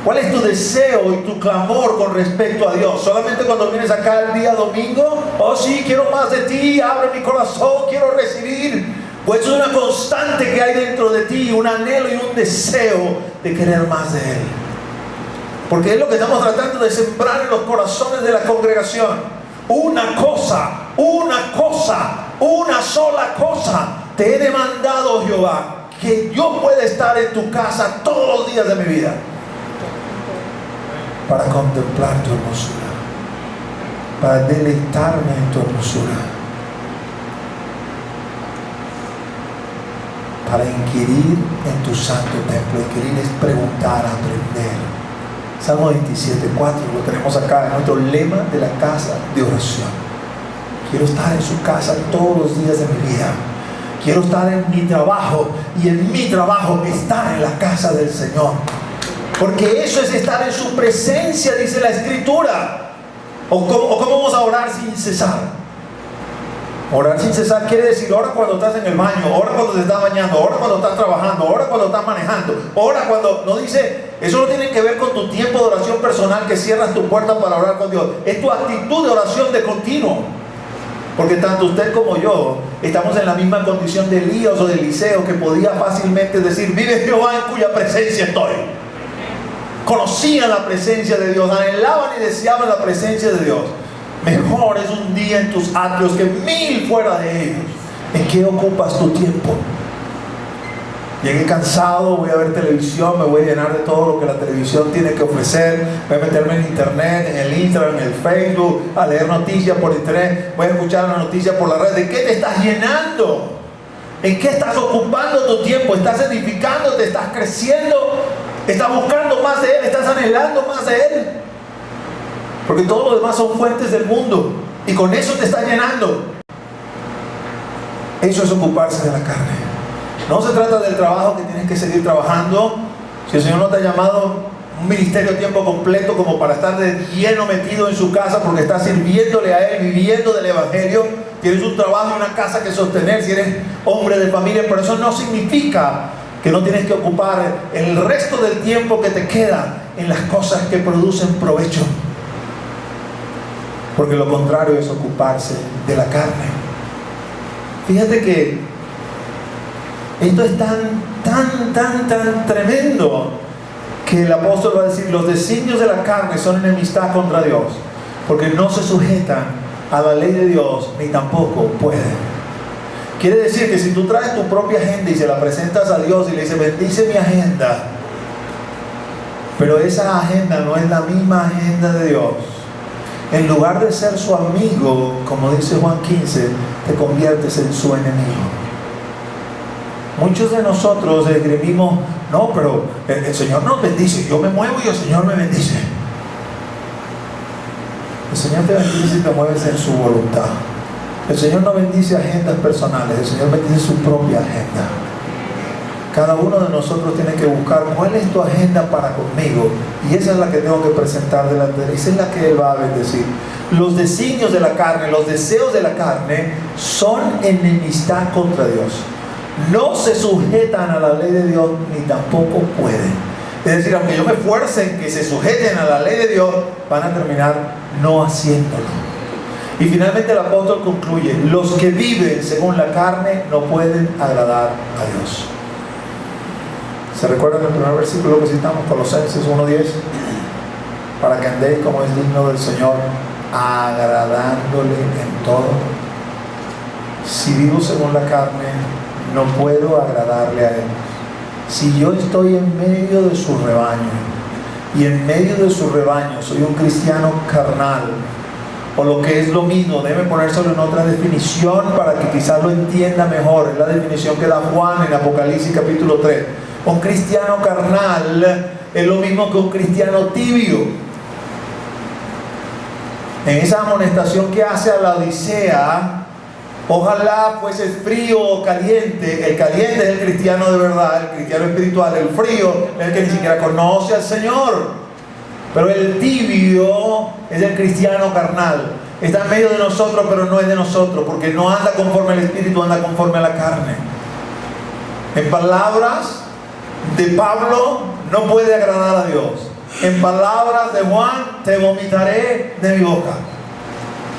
¿Cuál es tu deseo y tu clamor con respecto a Dios? ¿Solamente cuando vienes acá el día domingo? Oh sí, quiero más de ti, abre mi corazón, quiero recibir. Pues es una constante que hay dentro de ti, un anhelo y un deseo de querer más de Él. Porque es lo que estamos tratando de sembrar en los corazones de la congregación. Una sola cosa te he demandado, Jehová, que yo pueda estar en tu casa todos los días de mi vida, para contemplar tu hermosura, para deleitarme en tu hermosura, para inquirir en tu santo templo. Inquirir es preguntar, aprender. Salmo 27, 4, lo tenemos acá en nuestro lema de la casa de oración. Quiero estar en su casa todos los días de mi vida. Quiero estar en mi trabajo, y en mi trabajo estar en la casa del Señor. Porque eso es estar en su presencia, dice la Escritura. ¿O cómo vamos a orar sin cesar? Orar sin cesar quiere decir ora cuando estás en el baño, ora cuando te estás bañando, ora cuando estás trabajando, ora cuando estás manejando, ora cuando... No dice, eso no tiene que ver con tu tiempo de oración personal, que cierras tu puerta para orar con Dios. Es tu actitud de oración de continuo. Porque tanto usted como yo estamos en la misma condición de Elías o de Eliseo, que podía fácilmente decir, vive Jehová en cuya presencia estoy. Conocían la presencia de Dios, anhelaban y deseaban la presencia de Dios. Mejor es un día en tus atrios que 1000 fuera de ellos. ¿En qué ocupas tu tiempo? Llegué cansado, voy a ver televisión, me voy a llenar de todo lo que la televisión tiene que ofrecer, voy a meterme en internet, en el Instagram, en el Facebook, a leer noticias por internet, voy a escuchar las noticias por la red. ¿De qué te estás llenando? ¿En qué estás ocupando tu tiempo? ¿Estás edificándote? ¿Estás creciendo? ¿Estás buscando más de Él? ¿Estás anhelando más de Él? Porque todo lo demás son fuentes del mundo, y con eso te estás llenando. Eso es ocuparse de la carne. No se trata del trabajo, que tienes que seguir trabajando. Si el Señor no te ha llamado un ministerio a tiempo completo como para estar de lleno metido en su casa porque estás sirviéndole a Él, viviendo del Evangelio, tienes un trabajo y una casa que sostener, si eres hombre de familia, pero eso no significa que no tienes que ocupar el resto del tiempo que te queda en las cosas que producen provecho. Porque lo contrario es ocuparse de la carne. Fíjate que esto es tan tremendo, que el apóstol va a decir, los designios de la carne son enemistad contra Dios, porque no se sujetan a la ley de Dios, ni tampoco pueden. Quiere decir que si tú traes tu propia agenda y se la presentas a Dios y le dices, bendice mi agenda, pero esa agenda no es la misma agenda de Dios, en lugar de ser su amigo, como dice Juan 15, te conviertes en su enemigo. Muchos de nosotros escribimos, no, pero el Señor nos bendice, yo me muevo y el Señor me bendice. El Señor te bendice y te mueves en su voluntad. El Señor no bendice agendas personales, el Señor bendice su propia agenda. Cada uno de nosotros tiene que buscar cuál es tu agenda para conmigo, y esa es la que tengo que presentar delante de Él. Esa es la que Él va a bendecir. Los designios de la carne, los deseos de la carne son enemistad contra Dios. No se sujetan a la ley de Dios, ni tampoco pueden. Es decir, aunque yo me esfuerce en que se sujeten a la ley de Dios, van a terminar no haciéndolo. Y finalmente el apóstol concluye: los que viven según la carne no pueden agradar a Dios. ¿Se recuerdan el primer versículo que citamos? Colosenses 1:10. Para que andéis como es digno del Señor, agradándole en todo. Si vivo según la carne, no puedo agradarle a Él. Si yo estoy en medio de su rebaño, y en medio de su rebaño soy un cristiano carnal, o lo que es lo mismo, debe ponérselo en otra definición para que quizás lo entienda mejor. Es la definición que da Juan en Apocalipsis capítulo 3. Un cristiano carnal es lo mismo que un cristiano tibio. En esa amonestación que hace a la Odisea, ojalá fuese frío o caliente. El caliente es el cristiano de verdad, el cristiano espiritual. El frío es el que ni siquiera conoce al Señor. Pero el tibio es el cristiano carnal. Está en medio de nosotros, pero no es de nosotros, porque no anda conforme al Espíritu, anda conforme a la carne. En palabras de Pablo, no puede agradar a Dios. En palabras de Juan, te vomitaré de mi boca.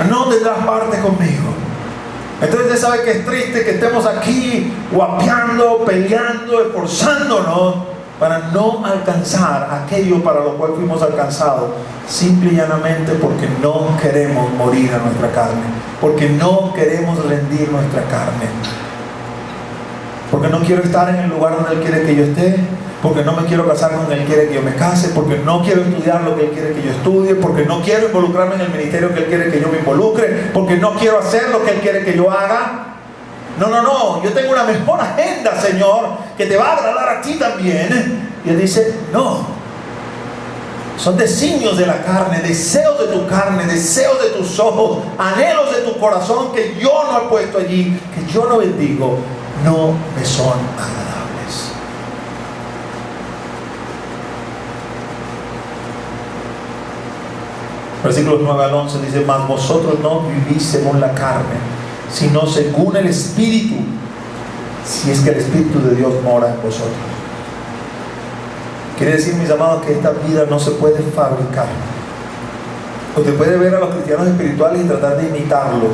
No tendrás parte conmigo. Entonces usted sabe que es triste que estemos aquí guapeando, peleando, esforzándonos para no alcanzar aquello para lo cual fuimos alcanzados, simple y llanamente porque no queremos morir a nuestra carne, porque no queremos rendir nuestra carne, porque no quiero estar en el lugar donde Él quiere que yo esté, porque no me quiero casar donde Él quiere que yo me case, porque no quiero estudiar lo que Él quiere que yo estudie, porque no quiero involucrarme en el ministerio que Él quiere que yo me involucre, porque no quiero hacer lo que Él quiere que yo haga. No, yo tengo una mejor agenda, Señor, que te va a agradar a ti también. Y Él dice, no, son designios de la carne, deseos de tu carne, deseos de tus ojos, anhelos de tu corazón que yo no he puesto allí, que yo no bendigo, no me son agradables. Versículos 9 al 11 dice: mas vosotros no vivís según la carne, sino según el Espíritu, si es que el Espíritu de Dios mora en vosotros. Quiere decir, mis amados, que esta vida no se puede fabricar. Usted puede ver a los cristianos espirituales y tratar de imitarlos,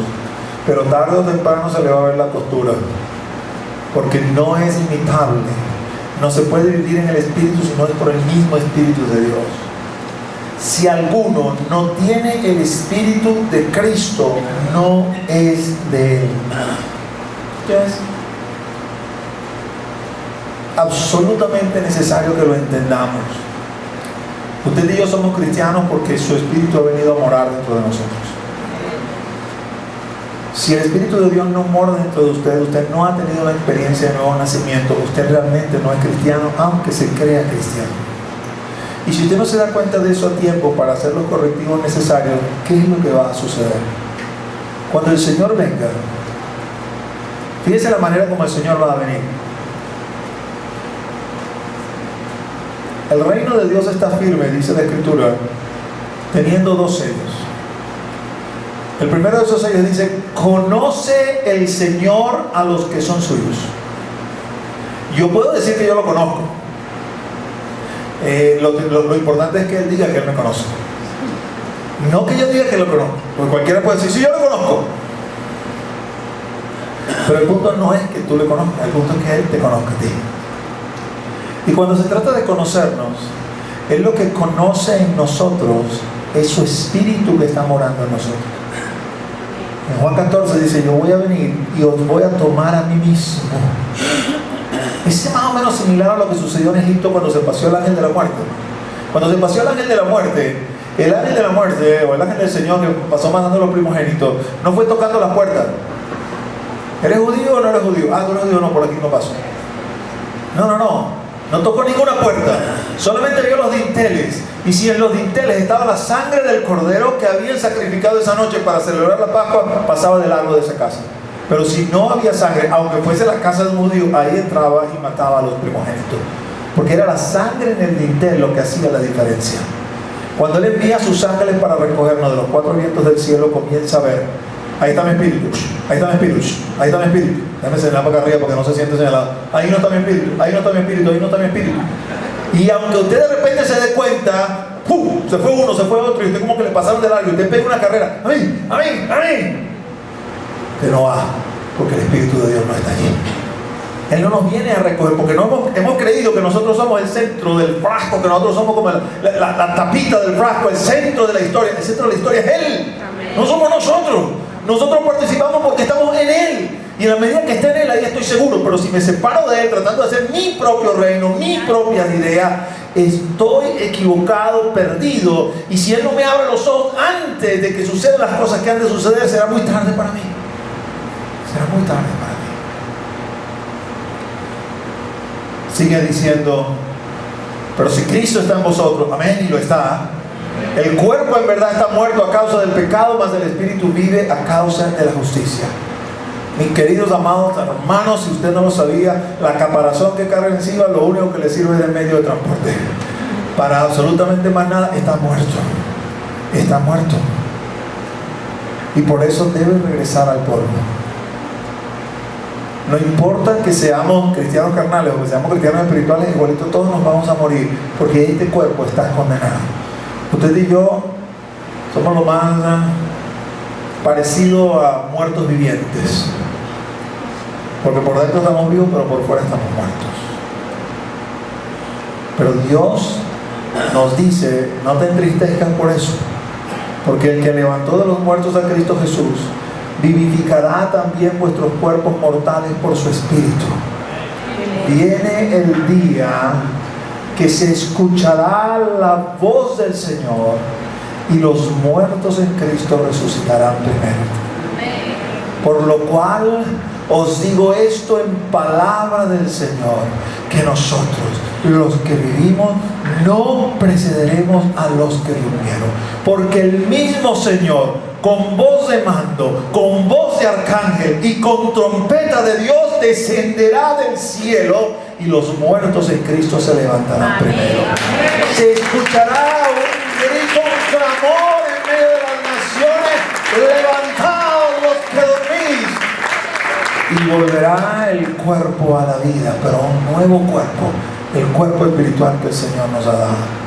pero tarde o temprano se le va a ver la costura, porque no es imitable. No se puede vivir en el Espíritu si no es por el mismo Espíritu de Dios. Si alguno no tiene el Espíritu de Cristo, no es de Él. Es absolutamente necesario que lo entendamos. Usted y yo somos cristianos porque su Espíritu ha venido a morar dentro de nosotros. Si el Espíritu de Dios no mora dentro de usted, usted no ha tenido la experiencia de nuevo nacimiento, usted realmente no es cristiano, aunque se crea cristiano. Y si usted no se da cuenta de eso a tiempo para hacer los correctivos necesarios, ¿qué es lo que va a suceder? Cuando el Señor venga, fíjese la manera como el Señor va a venir. El reino de Dios está firme, dice la Escritura, teniendo 2 sellos. El primero de esos sellos dice: conoce el Señor a los que son suyos. Yo puedo decir que yo lo conozco. Lo importante es que Él diga que Él me conoce. No que yo diga que lo conozco, porque cualquiera puede decir: sí, yo lo conozco. Pero el punto no es que tú le conozcas, el punto es que Él te conozca a ti. Y cuando se trata de conocernos, Él lo que conoce en nosotros es su Espíritu que está morando en nosotros. En Juan 14 dice: yo voy a venir y os voy a tomar a mí mismo. Es más o menos similar a lo que sucedió en Egipto cuando se paseó el ángel de la muerte. Cuando se paseó el ángel de la muerte, el ángel de la muerte, o el ángel del Señor que pasó mandando los primogénitos, no fue tocando las puertas. ¿Eres judío o no eres judío? Ah, tú eres judío, no, por aquí no paso. No tocó ninguna puerta, solamente vio los dinteles. Y si en los dinteles estaba la sangre del cordero que habían sacrificado esa noche para celebrar la Pascua, pasaba de largo de esa casa. Pero si no había sangre, aunque fuese la casa de un judío, ahí entraba y mataba a los primogénitos, porque era la sangre en el dintel lo que hacía la diferencia. Cuando Él envía a sus ángeles para recogernos de los 4 vientos del cielo, comienza a ver: ahí está mi espíritu, ahí está mi espíritu, ahí está mi espíritu. Déjame señalar para acá arriba porque no se siente señalado. Ahí no está mi espíritu, ahí no está mi espíritu, ahí no está mi espíritu. Y aunque usted de repente se dé cuenta, ¡pum! Se fue uno, se fue otro, y usted como que le pasaron de largo, y usted pega una carrera, ¡amén! ¡amén! ¡amén! Que no va, porque el Espíritu de Dios no está allí. Él no nos viene a recoger, porque no hemos creído que nosotros somos el centro del frasco, que nosotros somos como la tapita del frasco, el centro de la historia. El centro de la historia es Él. Amén. No somos nosotros. Nosotros participamos porque estamos en Él. Y en la medida que esté en Él, ahí estoy seguro. Pero si me separo de Él, tratando de hacer mi propio reino, mi propia idea, estoy equivocado, perdido. Y si Él no me abre los ojos antes de que sucedan las cosas que han de suceder, será muy tarde para mí. Será muy tarde para mí. Sigue diciendo, pero si Cristo está en vosotros, amén, y lo está, el cuerpo en verdad está muerto a causa del pecado, mas el espíritu vive a causa de la justicia. Mis queridos amados hermanos, si usted no lo sabía, la caparazón que carga encima lo único que le sirve es el medio de transporte. Para absolutamente más nada, está muerto. Está muerto. Y por eso debe regresar al polvo. No importa que seamos cristianos carnales o que seamos cristianos espirituales, igualito todos nos vamos a morir, porque este cuerpo está condenado. Usted y yo somos lo más parecido a muertos vivientes, porque por dentro estamos vivos, pero por fuera estamos muertos. Pero Dios nos dice, no te entristezcas por eso, porque el que levantó de los muertos a Cristo Jesús vivificará también vuestros cuerpos mortales por su Espíritu. Viene el día que se escuchará la voz del Señor y los muertos en Cristo resucitarán primero. Por lo cual os digo esto en palabra del Señor, que nosotros, los que vivimos, no precederemos a los que durmieron, porque el mismo Señor, con voz de mando, con voz de arcángel y con trompeta de Dios, descenderá del cielo, y los muertos en Cristo se levantarán primero. Se escuchará un grito, un clamor en medio de las naciones: levantaos los que dormís. Y volverá el cuerpo a la vida, pero un nuevo cuerpo, el cuerpo espiritual que el Señor nos ha dado.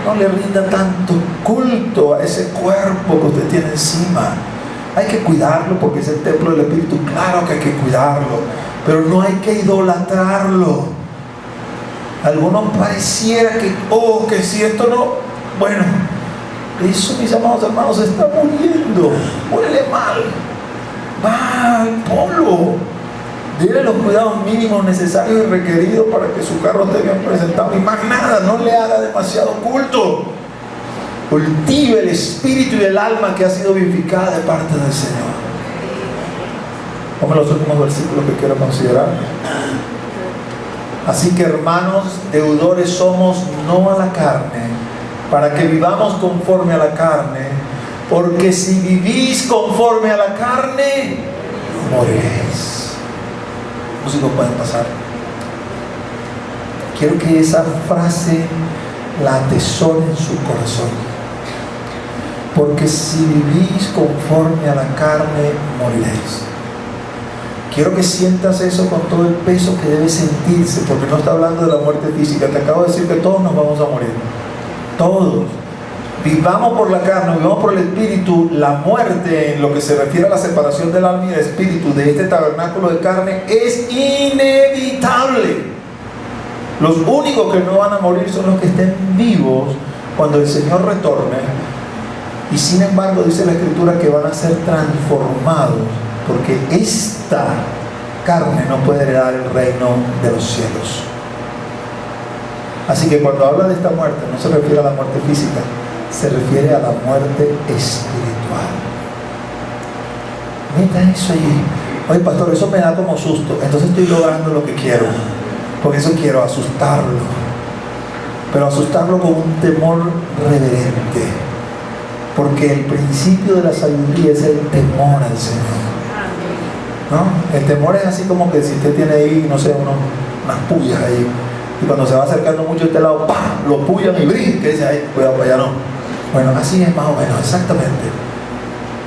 No le rinda tanto culto a ese cuerpo que usted tiene encima. Hay que cuidarlo porque es el templo del Espíritu. Claro que hay que cuidarlo, pero no hay que idolatrarlo. Algunos pareciera que si esto no, bueno, eso, mis amados hermanos, se está muriendo, huele mal, va al polo. Dele los cuidados mínimos necesarios y requeridos para que su carro esté bien presentado. Y más nada, no le haga demasiado culto. Cultive el espíritu y el alma que ha sido vivificada de parte del Señor. Vamos a los últimos versículos que quiero considerar. Así que, hermanos, deudores somos no a la carne, para que vivamos conforme a la carne, porque si vivís conforme a la carne, moriréis. Músicos pueden pasar. Quiero que esa frase la atesore en su corazón. Porque si vivís conforme a la carne, moriréis. Quiero que sientas eso con todo el peso que debe sentirse, porque no está hablando de la muerte física. Te acabo de decir que todos nos vamos a morir. Todos. Vivamos por la carne, vivamos por el espíritu. La muerte, en lo que se refiere a la separación del alma y del espíritu de este tabernáculo de carne, es inevitable. Los únicos que no van a morir son los que estén vivos cuando el Señor retorne. Y sin embargo dice la Escritura que van a ser transformados, porque esta carne no puede heredar el reino de los cielos. Así que cuando habla de esta muerte, no se refiere a la muerte física, se refiere a la muerte espiritual. Meta eso allí. Oye, pastor, eso me da como susto. Entonces estoy logrando lo que quiero, porque eso quiero, asustarlo, pero asustarlo con un temor reverente, porque el principio de la sabiduría es el temor al Señor, ¿no? El temor es así como que si usted tiene ahí, no sé, unas pullas ahí, y cuando se va acercando mucho a este lado, ¡pam!, lo pullan y brinca, y dice, ay, cuidado para allá, no. Bueno, así es más o menos, exactamente.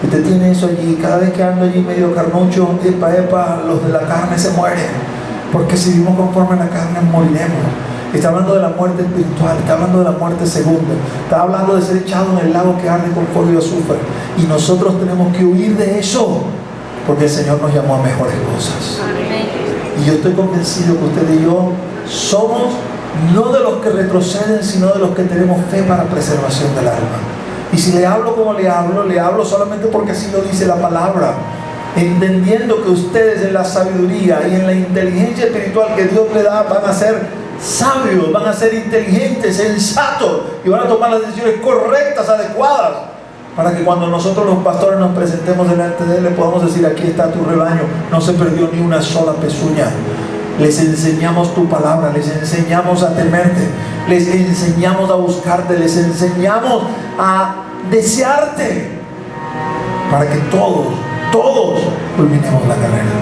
Usted tiene eso allí, cada vez que ando allí medio carnucho, epa, los de la carne se mueren, porque si vivimos conforme a la carne moriremos. Está hablando de la muerte espiritual, está hablando de la muerte segunda, está hablando de ser echado en el lago que arde con fuego y azufre. Y nosotros tenemos que huir de eso, porque el Señor nos llamó a mejores cosas. Y yo estoy convencido que usted y yo somos no de los que retroceden, sino de los que tenemos fe para preservación del alma. Y si le hablo como le hablo solamente porque así lo dice la palabra, entendiendo que ustedes en la sabiduría y en la inteligencia espiritual que Dios le da van a ser sabios, van a ser inteligentes, sensatos, y van a tomar las decisiones correctas, adecuadas, para que cuando nosotros los pastores nos presentemos delante de Él, le podamos decir: aquí está tu rebaño, no se perdió ni una sola pezuña. Les enseñamos tu palabra, les enseñamos a temerte, les enseñamos a buscarte, les enseñamos a desearte, para que todos culminemos la carrera.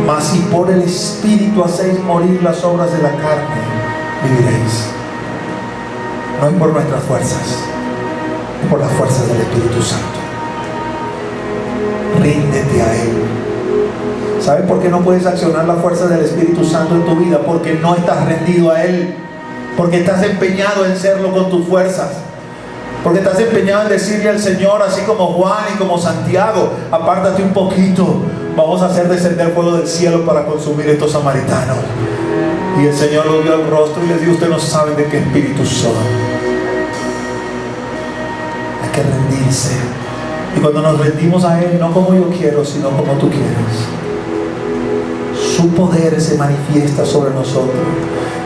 Mas si por el Espíritu hacéis morir las obras de la carne, viviréis. No es por nuestras fuerzas, es por las fuerzas del Espíritu Santo. Ríndete a Él. ¿Sabes por qué no puedes accionar la fuerza del Espíritu Santo en tu vida? Porque no estás rendido a Él. Porque estás empeñado en serlo con tus fuerzas. Porque estás empeñado en decirle al Señor, así como Juan y como Santiago: apártate un poquito, vamos a hacer descender fuego del cielo para consumir estos samaritanos. Y el Señor los vio al rostro y les dijo: ustedes no saben de qué espíritu son. Hay que rendirse. Y cuando nos rendimos a Él, no como yo quiero, sino como tú quieres, su poder se manifiesta sobre nosotros.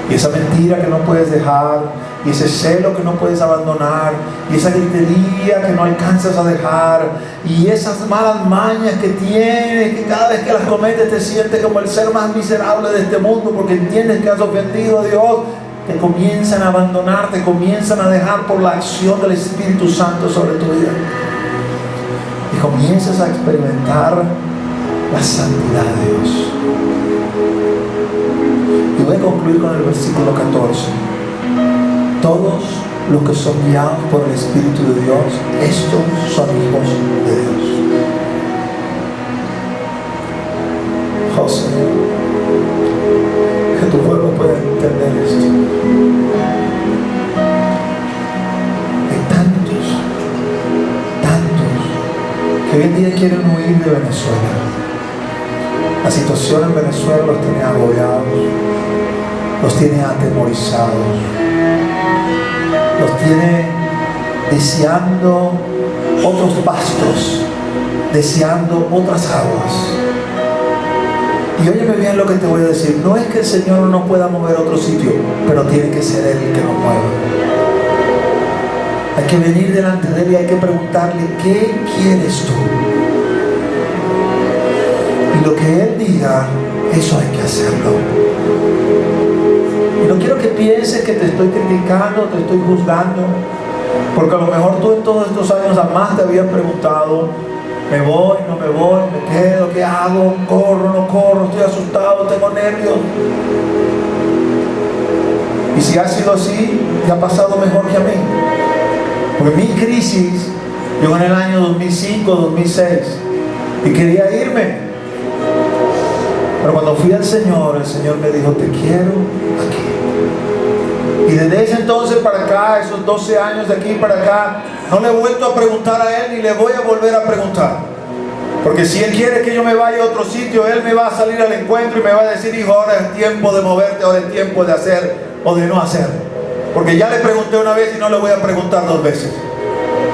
Y esa mentira que no puedes dejar, y ese celo que no puedes abandonar, y esa gritería que no alcanzas a dejar, y esas malas mañas que tienes, que cada vez que las cometes te sientes como el ser más miserable de este mundo, porque entiendes que has ofendido a Dios, te comienzan a abandonar, te comienzan a dejar por la acción del Espíritu Santo sobre tu vida. Y comienzas a experimentar la santidad de Dios. Y voy a concluir con el versículo 14. Todos los que son guiados por el Espíritu de Dios, estos son hijos de Dios. Oh Señor, que tu pueblo pueda entender esto. Hay tantos que hoy en día quieren huir de Venezuela. La situación en Venezuela los tiene agobiados, los tiene atemorizados, los tiene deseando otros pastos, deseando otras aguas. Y óyeme bien lo que te voy a decir: no es que el Señor no nos pueda mover a otro sitio, pero tiene que ser Él el que nos mueva. Hay que venir delante de Él y hay que preguntarle: ¿qué quieres tú? Y lo que Él diga, eso hay que hacerlo. Y no quiero que pienses que te estoy criticando, te estoy juzgando, porque a lo mejor tú en todos estos años jamás te habías preguntado: ¿me voy, no me voy, me quedo, qué hago, corro, no corro, estoy asustado, tengo nervios? Y si ha sido así, te ha pasado mejor que a mí. Porque mi crisis llegó en el año 2005, 2006 y quería irme. Pero cuando fui al Señor, el Señor me dijo: te quiero aquí. Y desde ese entonces para acá, esos 12 años de aquí para acá, no le he vuelto a preguntar a Él, ni le voy a volver a preguntar. Porque si Él quiere que yo me vaya a otro sitio, Él me va a salir al encuentro y me va a decir: hijo, ahora es tiempo de moverte, ahora es tiempo de hacer o de no hacer. Porque ya le pregunté una vez y no le voy a preguntar 2 veces.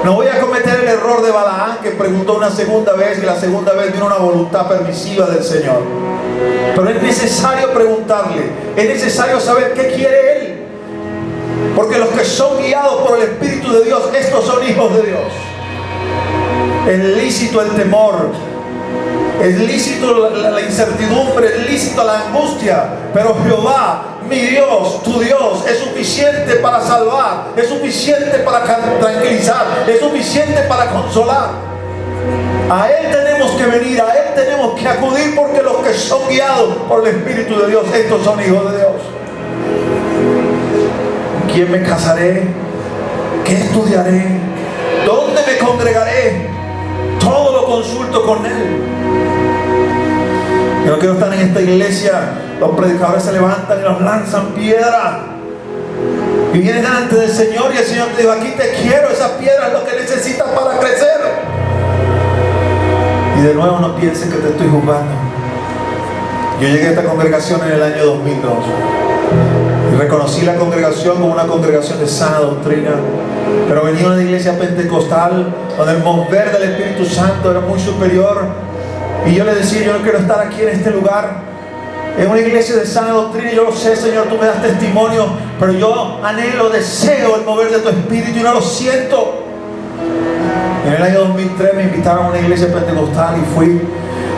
No voy a cometer el error de Balaam, que preguntó una segunda vez y la segunda vez vino una voluntad permisiva del Señor. Pero es necesario preguntarle, es necesario saber qué quiere Él. Porque los que son guiados por el Espíritu de Dios, estos son hijos de Dios. Es lícito el temor, es lícito la incertidumbre, es lícito la angustia, pero Jehová, mi Dios, tu Dios, es suficiente para salvar, es suficiente para tranquilizar, es suficiente para consolar. A Él tenemos que venir, a Él tenemos que acudir, porque los que son guiados por el Espíritu de Dios, estos son hijos de Dios. ¿Con quién me casaré? ¿Qué estudiaré? ¿Dónde me congregaré? Todo lo consulto con Él. Yo no quiero estar en esta iglesia. Los predicadores se levantan y nos lanzan piedra. Y vienes delante del Señor y el Señor te dijo: aquí te quiero, esa piedra es lo que necesitas para crecer. Y de nuevo no pienses que te estoy juzgando. Yo llegué a esta congregación en el año 2002 y reconocí la congregación como una congregación de sana doctrina, pero venía de una iglesia pentecostal donde el mover del Espíritu Santo era muy superior. Y yo le decía: yo no quiero estar aquí en este lugar. Es una iglesia de sana doctrina, y yo lo sé, Señor, tú me das testimonio, pero yo anhelo, deseo el mover de tu Espíritu y no lo siento. En el año 2003 me invitaron a una iglesia pentecostal y fui.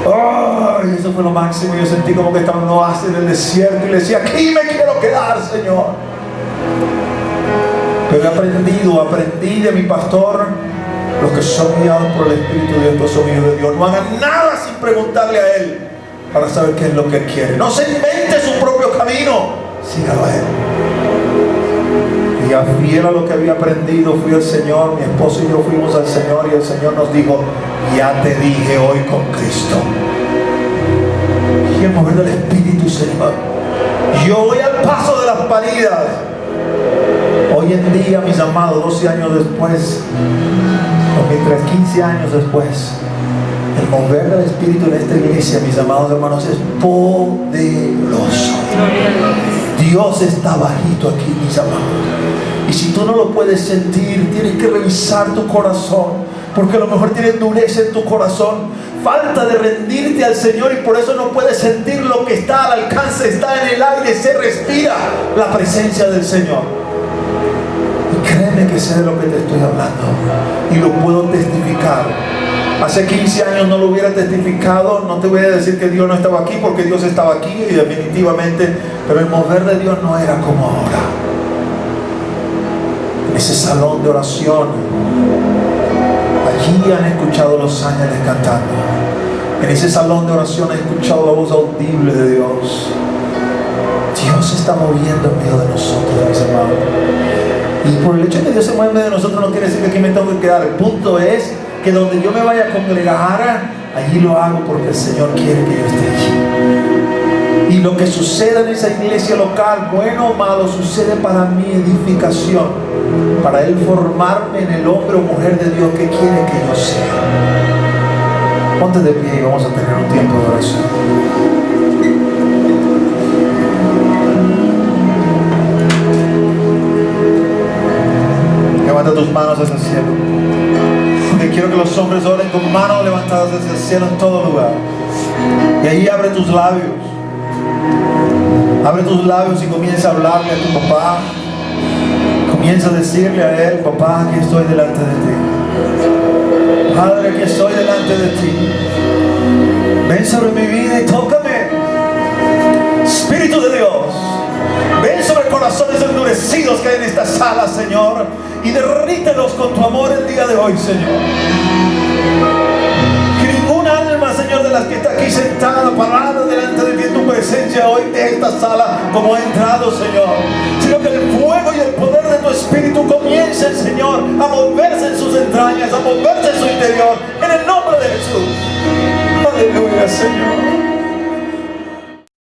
Oh, y eso fue lo máximo. Yo sentí como que estaba en un oasis en el desierto y le decía: aquí me quiero quedar, Señor. Pero aprendí de mi pastor: los que son guiados por el Espíritu de Dios son hijos de Dios. No hagan nada sin preguntarle a Él para saber qué es lo que Él quiere. No se invente su propio camino, sígalo a Él. Y fiel a lo que había aprendido, fui al Señor. Mi esposo y yo fuimos al Señor, y el Señor nos dijo: ya te dije hoy con Cristo. Y el mover del Espíritu, Señor. Yo voy al paso de las paridas. Hoy en día, mis amados, 12 años después, 2003, 15 años después, el mover del Espíritu en esta iglesia, mis amados hermanos, es poderoso. Dios está bajito aquí, mis amados. Y si tú no lo puedes sentir, tienes que revisar tu corazón, porque a lo mejor tienes dureza en tu corazón, falta de rendirte al Señor, y por eso no puedes sentir lo que está al alcance, está en el aire, se respira la presencia del Señor. Y créeme que sé de lo que te estoy hablando y lo puedo testificar. Hace 15 años no lo hubiera testificado. No te voy a decir que Dios no estaba aquí, porque Dios estaba aquí y definitivamente, pero el mover de Dios no era como ahora. En ese salón de oración, allí han escuchado los ángeles cantando. En ese salón de oración han escuchado la voz audible de Dios. Dios se está moviendo en medio de nosotros, mis hermanos. Y por el hecho de que Dios se mueve en medio de nosotros no quiere decir que aquí me tengo que quedar. El punto es que donde yo me vaya a congregar, allí lo hago porque el Señor quiere que yo esté allí. Y lo que suceda en esa iglesia local, bueno o malo, sucede para mi edificación, para Él formarme en el hombre o mujer de Dios que quiere que yo sea. Ponte de pie y vamos a tener un tiempo de oración. Levanta tus manos hacia el cielo. Quiero que los hombres oren con manos levantadas hacia el cielo en todo lugar. Y ahí abre tus labios. Abre tus labios y comienza a hablarle a tu papá. Comienza a decirle a él: papá, aquí estoy delante de ti. Padre, aquí estoy delante de ti. Ven sobre mi vida y tócame. Espíritu de Dios, ven sobre corazones endurecidos que hay en esta sala, Señor, y derrítelos con tu amor el día de hoy, Señor. Que ningún alma, Señor, de las que está aquí sentada, parada delante de ti en tu presencia hoy, de esta sala como ha entrado, Señor, sino que el fuego y el poder de tu Espíritu comiencen, Señor, a moverse en sus entrañas, a moverse en su interior, en el nombre de Jesús. Aleluya, Señor.